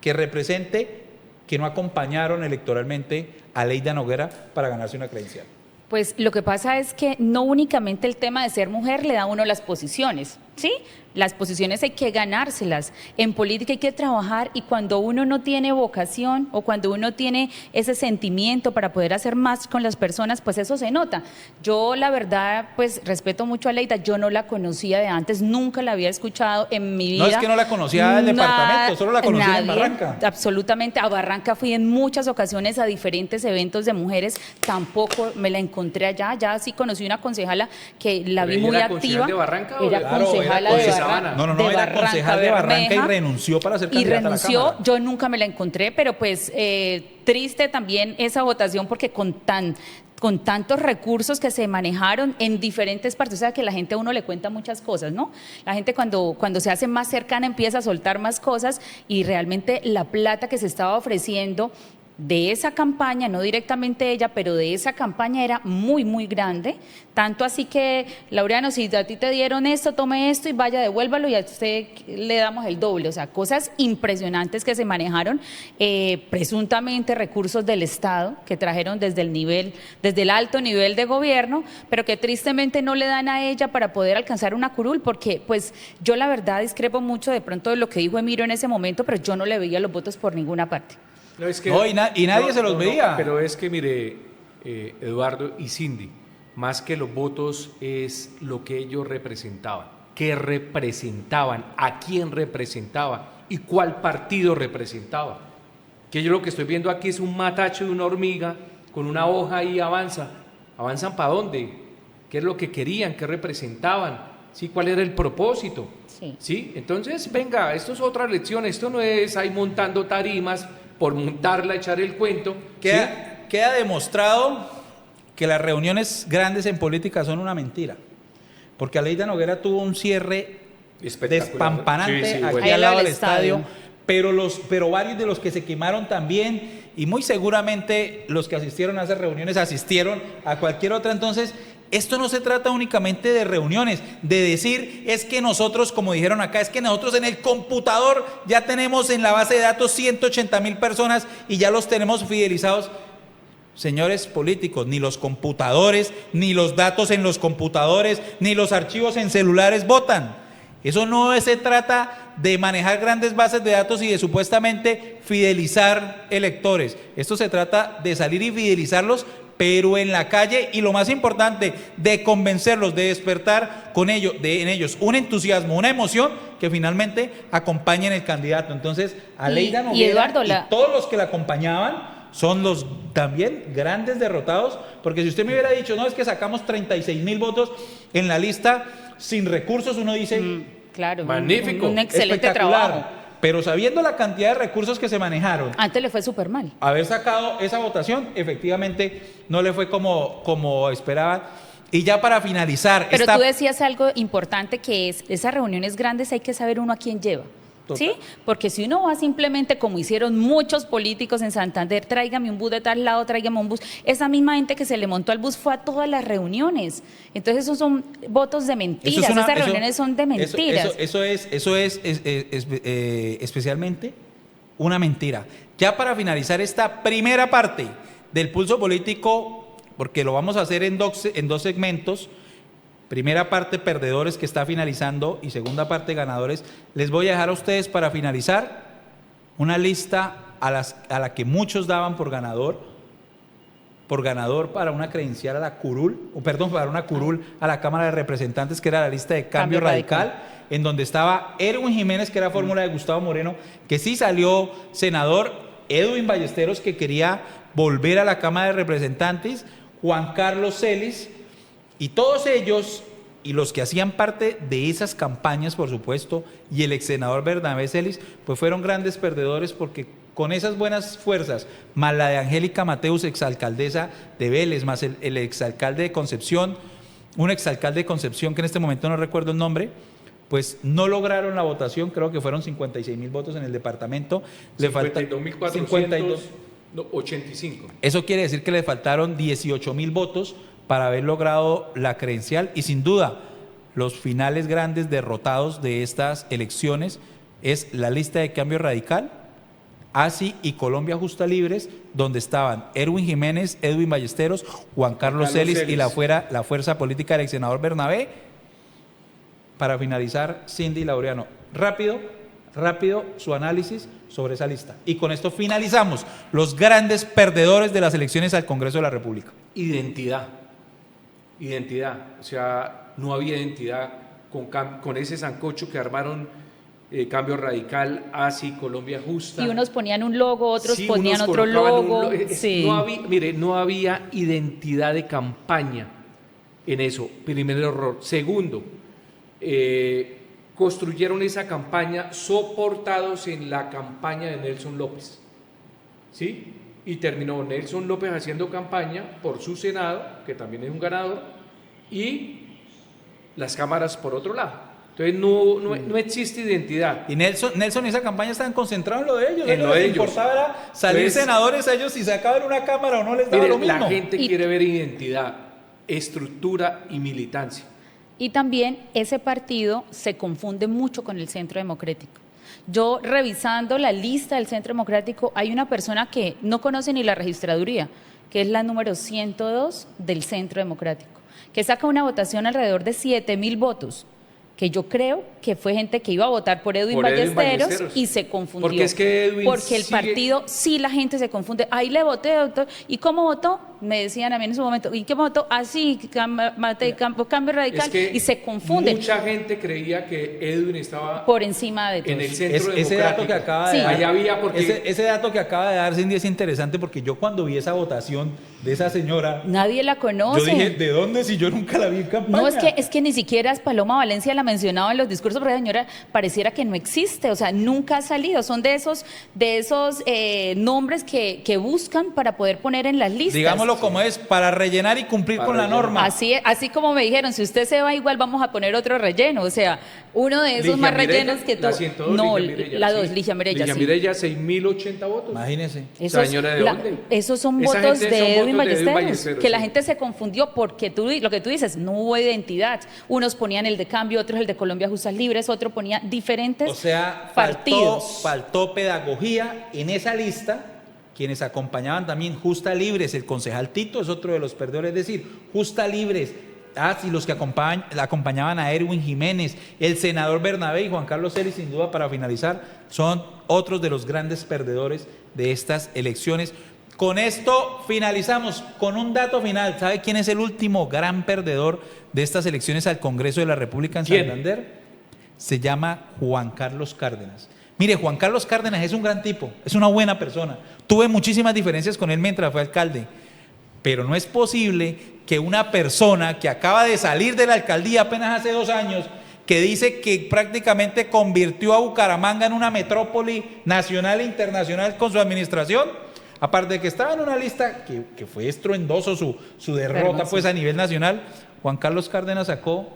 Speaker 1: que represente que no acompañaron electoralmente a Aleida Noguera para ganarse una credencial.
Speaker 2: Pues lo que pasa es que no únicamente el tema de ser mujer le da a uno las posiciones, ¿sí? Las posiciones hay que ganárselas. En política hay que trabajar, y cuando uno no tiene vocación o cuando uno tiene ese sentimiento para poder hacer más con las personas, pues eso se nota. Yo la verdad, pues respeto mucho a Aleida, yo no la conocía de antes, nunca la había escuchado en mi vida.
Speaker 1: No es que no la conocía del departamento, solo la conocía en Barranca.
Speaker 2: Absolutamente, a Barranca fui en muchas ocasiones a diferentes eventos de mujeres, tampoco me la encontré allá, ya sí conocí una concejala que la vi muy activa.
Speaker 3: ¿De Barranca?
Speaker 2: Era concejala de Barranca.
Speaker 1: No, era concejal de Barranca y renunció para ser candidata a la Cámara.
Speaker 2: Yo nunca me la encontré, pero pues triste también esa votación, porque con tantos recursos que se manejaron en diferentes partes, o sea que la gente a uno le cuenta muchas cosas, ¿no? La gente cuando se hace más cercana empieza a soltar más cosas, y realmente la plata que se estaba ofreciendo de esa campaña, no directamente ella, pero de esa campaña era muy, muy grande, tanto así que, Laureano, si a ti te dieron esto, tome esto y vaya, devuélvalo y a usted le damos el doble, o sea, cosas impresionantes que se manejaron, presuntamente recursos del Estado que trajeron desde el alto nivel de gobierno, pero que tristemente no le dan a ella para poder alcanzar una curul, porque pues yo la verdad discrepo mucho de pronto de lo que dijo Emiro en ese momento, pero yo no le veía los votos por ninguna parte.
Speaker 3: No, es que,
Speaker 1: y nadie se los veía.
Speaker 3: Pero es que, mire, Eduardo y Cindy, más que los votos es lo que ellos representaban. ¿Qué representaban? ¿A quién representaba? ¿Y cuál partido representaba? Que yo lo que estoy viendo aquí es un matacho de una hormiga con una hoja y avanza. ¿Avanzan para dónde? ¿Qué es lo que querían? ¿Qué representaban? ¿Sí? ¿Cuál era el propósito? ¿Sí? Entonces, venga, esto es otra lección. Esto no es ahí montando tarimas por montarla, echar el cuento.
Speaker 1: Queda demostrado que las reuniones grandes en política son una mentira, porque Aleida Noguera tuvo un cierre despampanante aquí al lado del estadio, pero varios de los que se quemaron también, y muy seguramente los que asistieron a esas reuniones asistieron a cualquier otra. Entonces, esto no se trata únicamente de reuniones, de decir, es que nosotros, como dijeron acá, es que nosotros en el computador ya tenemos en la base de datos 180.000 personas y ya los tenemos fidelizados. Señores políticos, ni los computadores, ni los datos en los computadores, ni los archivos en celulares votan. Eso no se trata de manejar grandes bases de datos y de supuestamente fidelizar electores. Esto se trata de salir y fidelizarlos, pero en la calle, y lo más importante, de convencerlos, de despertar en ellos un entusiasmo, una emoción que finalmente acompañen el candidato. Entonces, Aleida Noguera y todos los que la acompañaban son los también grandes derrotados, porque si usted me hubiera dicho, no, es que sacamos 36.000 votos en la lista sin recursos, uno dice,
Speaker 2: claro,
Speaker 3: magnífico,
Speaker 2: un excelente trabajo.
Speaker 1: Pero sabiendo la cantidad de recursos que se manejaron,
Speaker 2: antes le fue súper mal.
Speaker 1: Haber sacado esa votación, efectivamente, no le fue como esperaban. Y ya para finalizar...
Speaker 2: Pero tú decías algo importante, que es, esas reuniones grandes hay que saber uno a quién lleva. ¿sí? Porque si uno va simplemente, como hicieron muchos políticos en Santander, tráigame un bus de tal lado, tráigame un bus, esa misma gente que se le montó al bus fue a todas las reuniones. Entonces esos son votos de mentiras, esas reuniones son de mentiras.
Speaker 1: Eso es especialmente una mentira. Ya para finalizar esta primera parte del pulso político, porque lo vamos a hacer en dos segmentos, primera parte perdedores que está finalizando y segunda parte ganadores, les voy a dejar a ustedes para finalizar una lista a la que muchos daban por ganador para una credencial a la curul, para una curul a la Cámara de Representantes, que era la lista de Cambio Radical, en donde estaba Erwin Jiménez, que era fórmula de Gustavo Moreno, que sí salió senador, Edwin Ballesteros, que quería volver a la Cámara de Representantes, Juan Carlos Celis, y todos ellos, y los que hacían parte de esas campañas, por supuesto, y el ex senador Bernabé Celis, pues fueron grandes perdedores, porque con esas buenas fuerzas, más la de Angélica Mateus, exalcaldesa de Vélez, más el exalcalde de Concepción, un exalcalde de Concepción que en este momento no recuerdo el nombre, pues no lograron la votación, creo que fueron 56.000 votos en el departamento.
Speaker 3: 52.485.
Speaker 1: Eso quiere decir que le faltaron 18.000 votos para haber logrado la credencial, y sin duda los finales grandes derrotados de estas elecciones es la lista de Cambio Radical, ASI y Colombia Justa Libres, donde estaban Erwin Jiménez, Edwin Ballesteros, Juan Carlos Celis y la fuerza política del ex senador Bernabé. Para finalizar, Cindy Laureano, rápido su análisis sobre esa lista. Y con esto finalizamos los grandes perdedores de las elecciones al Congreso de la República.
Speaker 3: Identidad, o sea, no había identidad con ese sancocho que armaron Cambio Radical, ASI, Colombia Justa.
Speaker 2: Y unos ponían un logo, otros ponían otro logo. Sí.
Speaker 3: No había identidad de campaña en eso, primer error. Segundo, construyeron esa campaña soportados en la campaña de Nelson López, ¿sí? Y terminó Nelson López haciendo campaña por su Senado, que también es un ganador, y las cámaras por otro lado. Entonces no existe identidad.
Speaker 1: Y Nelson y esa campaña estaban concentrados en lo de ellos.
Speaker 3: En lo de ellos.
Speaker 1: Importaba era salir senadores a ellos, si sacaban una cámara o no les daba lo mismo.
Speaker 3: La gente quiere ver identidad, estructura y militancia.
Speaker 2: Y también ese partido se confunde mucho con el Centro Democrático. Yo, revisando la lista del Centro Democrático, hay una persona que no conoce ni la registraduría, que es la número 102 del Centro Democrático, que saca una votación alrededor de 7.000 votos, que yo creo que fue gente que iba a votar por Edwin Ballesteros y se confundió.
Speaker 3: Porque es que Edwin
Speaker 2: porque el partido, sí, la gente se confunde. Ahí le voté, doctor. ¿Y cómo votó? Me decían a mí en su momento. ¿Y qué votó? Así, Cambio Radical.
Speaker 3: Es que
Speaker 2: y se confunde.
Speaker 3: Mucha gente creía que Edwin estaba
Speaker 2: por encima de todo.
Speaker 3: En el Centro Democrático.
Speaker 1: Ese dato que acaba de dar,
Speaker 3: allá había porque...
Speaker 1: ese dato que acaba de dar Cindy es interesante, porque yo cuando vi esa votación de esa señora,
Speaker 2: nadie la conoce.
Speaker 1: Yo dije, ¿de dónde si yo nunca la vi en campaña?
Speaker 2: No, es que ni siquiera Paloma Valencia la mencionaba en los discursos, porque la señora pareciera que no existe, o sea, nunca ha salido. Son de esos nombres que buscan para poder poner en las listas.
Speaker 1: Digámoslo como es, para rellenar y cumplir con la norma.
Speaker 2: Así como me dijeron, si usted se va igual vamos a poner otro relleno, o sea, uno de esos
Speaker 3: Ligia
Speaker 2: más
Speaker 3: Mireya,
Speaker 2: rellenos que todo.
Speaker 3: No,
Speaker 2: la 2, Ligia Mireya.
Speaker 3: Ligia Mireya, 6.080 votos.
Speaker 1: Imagínese.
Speaker 3: Señora, ¿de dónde?
Speaker 2: Esos son votos de Edwin Ballesteros, que la gente se confundió porque lo que tú dices, no hubo identidad. Unos ponían el de Cambio, otros el de Colombia Justas Libres, otro ponía diferentes partidos.
Speaker 1: Faltó pedagogía en esa lista. Quienes acompañaban también, Justa Libres, el concejal Tito es otro de los perdedores, es decir, Justa Libres, y los que acompañaban a Erwin Jiménez, el senador Bernabé y Juan Carlos Celis, sin duda, para finalizar, son otros de los grandes perdedores de estas elecciones. Con esto finalizamos con un dato final. ¿Sabe quién es el último gran perdedor de estas elecciones al Congreso de la República en Santander? Se llama Juan Carlos Cárdenas. Mire, Juan Carlos Cárdenas es un gran tipo, es una buena persona. Tuve muchísimas diferencias con él mientras fue alcalde, pero no es posible que una persona que acaba de salir de la alcaldía apenas hace 2 años, que dice que prácticamente convirtió a Bucaramanga en una metrópoli nacional e internacional con su administración, aparte de que estaba en una lista que fue estruendoso su derrota pues a nivel nacional, Juan Carlos Cárdenas sacó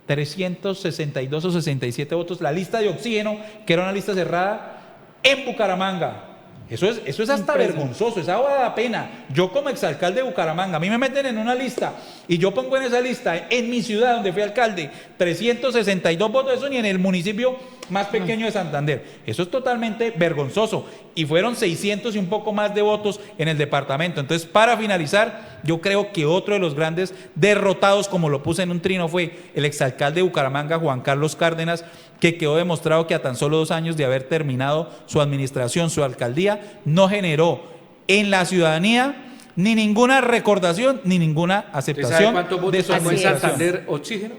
Speaker 1: 362 o 67 votos. La lista de oxígeno, que era una lista cerrada, en Bucaramanga. Eso es hasta vergonzoso, esa hora da pena. Yo como exalcalde de Bucaramanga, a mí me meten en una lista y yo pongo en esa lista, en mi ciudad donde fui alcalde, 362 votos, eso ni en el municipio más pequeño de Santander. Eso es totalmente vergonzoso. Y fueron 600 y un poco más de votos en el departamento. Entonces, para finalizar, yo creo que otro de los grandes derrotados, como lo puse en un trino, fue el exalcalde de Bucaramanga, Juan Carlos Cárdenas, que quedó demostrado que a tan solo 2 años de haber terminado su administración, su alcaldía, no generó en la ciudadanía ni ninguna recordación ni ninguna aceptación.
Speaker 3: ¿Sabe cuántos votos
Speaker 1: de su
Speaker 3: sacó en
Speaker 1: administración?
Speaker 3: Santander oxígeno?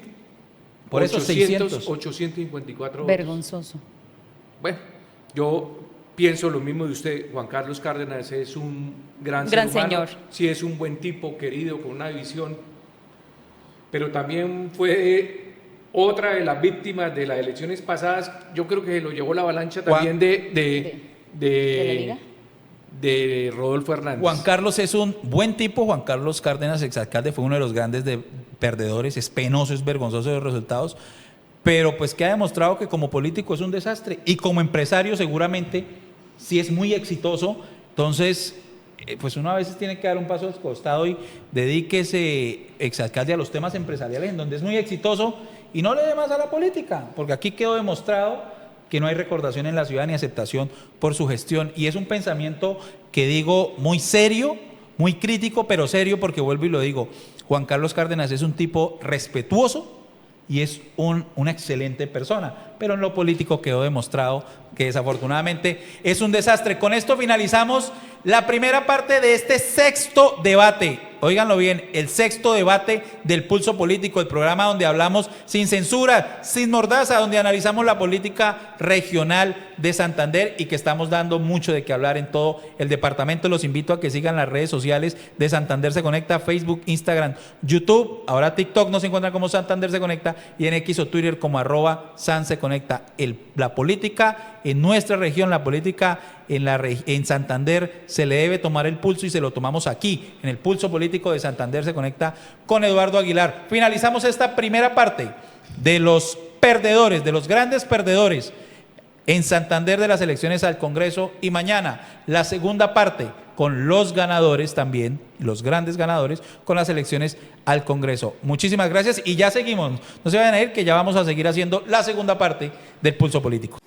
Speaker 1: Por eso 600.
Speaker 3: 854 votos.
Speaker 2: Vergonzoso.
Speaker 3: Bueno, yo pienso lo mismo de usted. Juan Carlos Cárdenas es un gran ser humano.
Speaker 2: señor.
Speaker 3: Sí, es un buen tipo, querido, con una visión. Pero también fue otra de las víctimas de las elecciones pasadas. Yo creo que lo llevó la avalancha también
Speaker 2: ¿De la Liga?
Speaker 3: de Rodolfo Hernández.
Speaker 1: Juan Carlos es un buen tipo. Juan Carlos Cárdenas, exalcalde, fue uno de los grandes perdedores. Es penoso, es vergonzoso los resultados, pero pues que ha demostrado que como político es un desastre y como empresario seguramente sí es muy exitoso. Entonces, pues uno a veces tiene que dar un paso al costado y dedíquese, exalcalde, a los temas empresariales en donde es muy exitoso y no le dé más a la política, porque aquí quedó demostrado que no hay recordación en la ciudad ni aceptación por su gestión. Y es un pensamiento que digo muy serio, muy crítico, pero serio, porque vuelvo y lo digo, Juan Carlos Cárdenas es un tipo respetuoso y es una excelente persona, pero en lo político quedó demostrado que desafortunadamente es un desastre. Con esto finalizamos la primera parte de este sexto debate. Óiganlo bien, el sexto debate del Pulso Político, el programa donde hablamos sin censura, sin mordaza, donde analizamos la política regional de Santander y que estamos dando mucho de qué hablar en todo el departamento. Los invito a que sigan las redes sociales de Santander Se Conecta, Facebook, Instagram, YouTube, ahora TikTok nos encuentran como Santander Se Conecta y en X o Twitter como @SanSeConecta. La política en nuestra región, la política en Santander se le debe tomar el pulso y se lo tomamos aquí, en el Pulso Político de Santander Se Conecta con Eduardo Aguilar. Finalizamos esta primera parte de los perdedores, de los grandes perdedores en Santander de las elecciones al Congreso y mañana la segunda parte con los ganadores también, los grandes ganadores con las elecciones al Congreso. Muchísimas gracias y ya seguimos. No se vayan a ir que ya vamos a seguir haciendo la segunda parte del Pulso Político.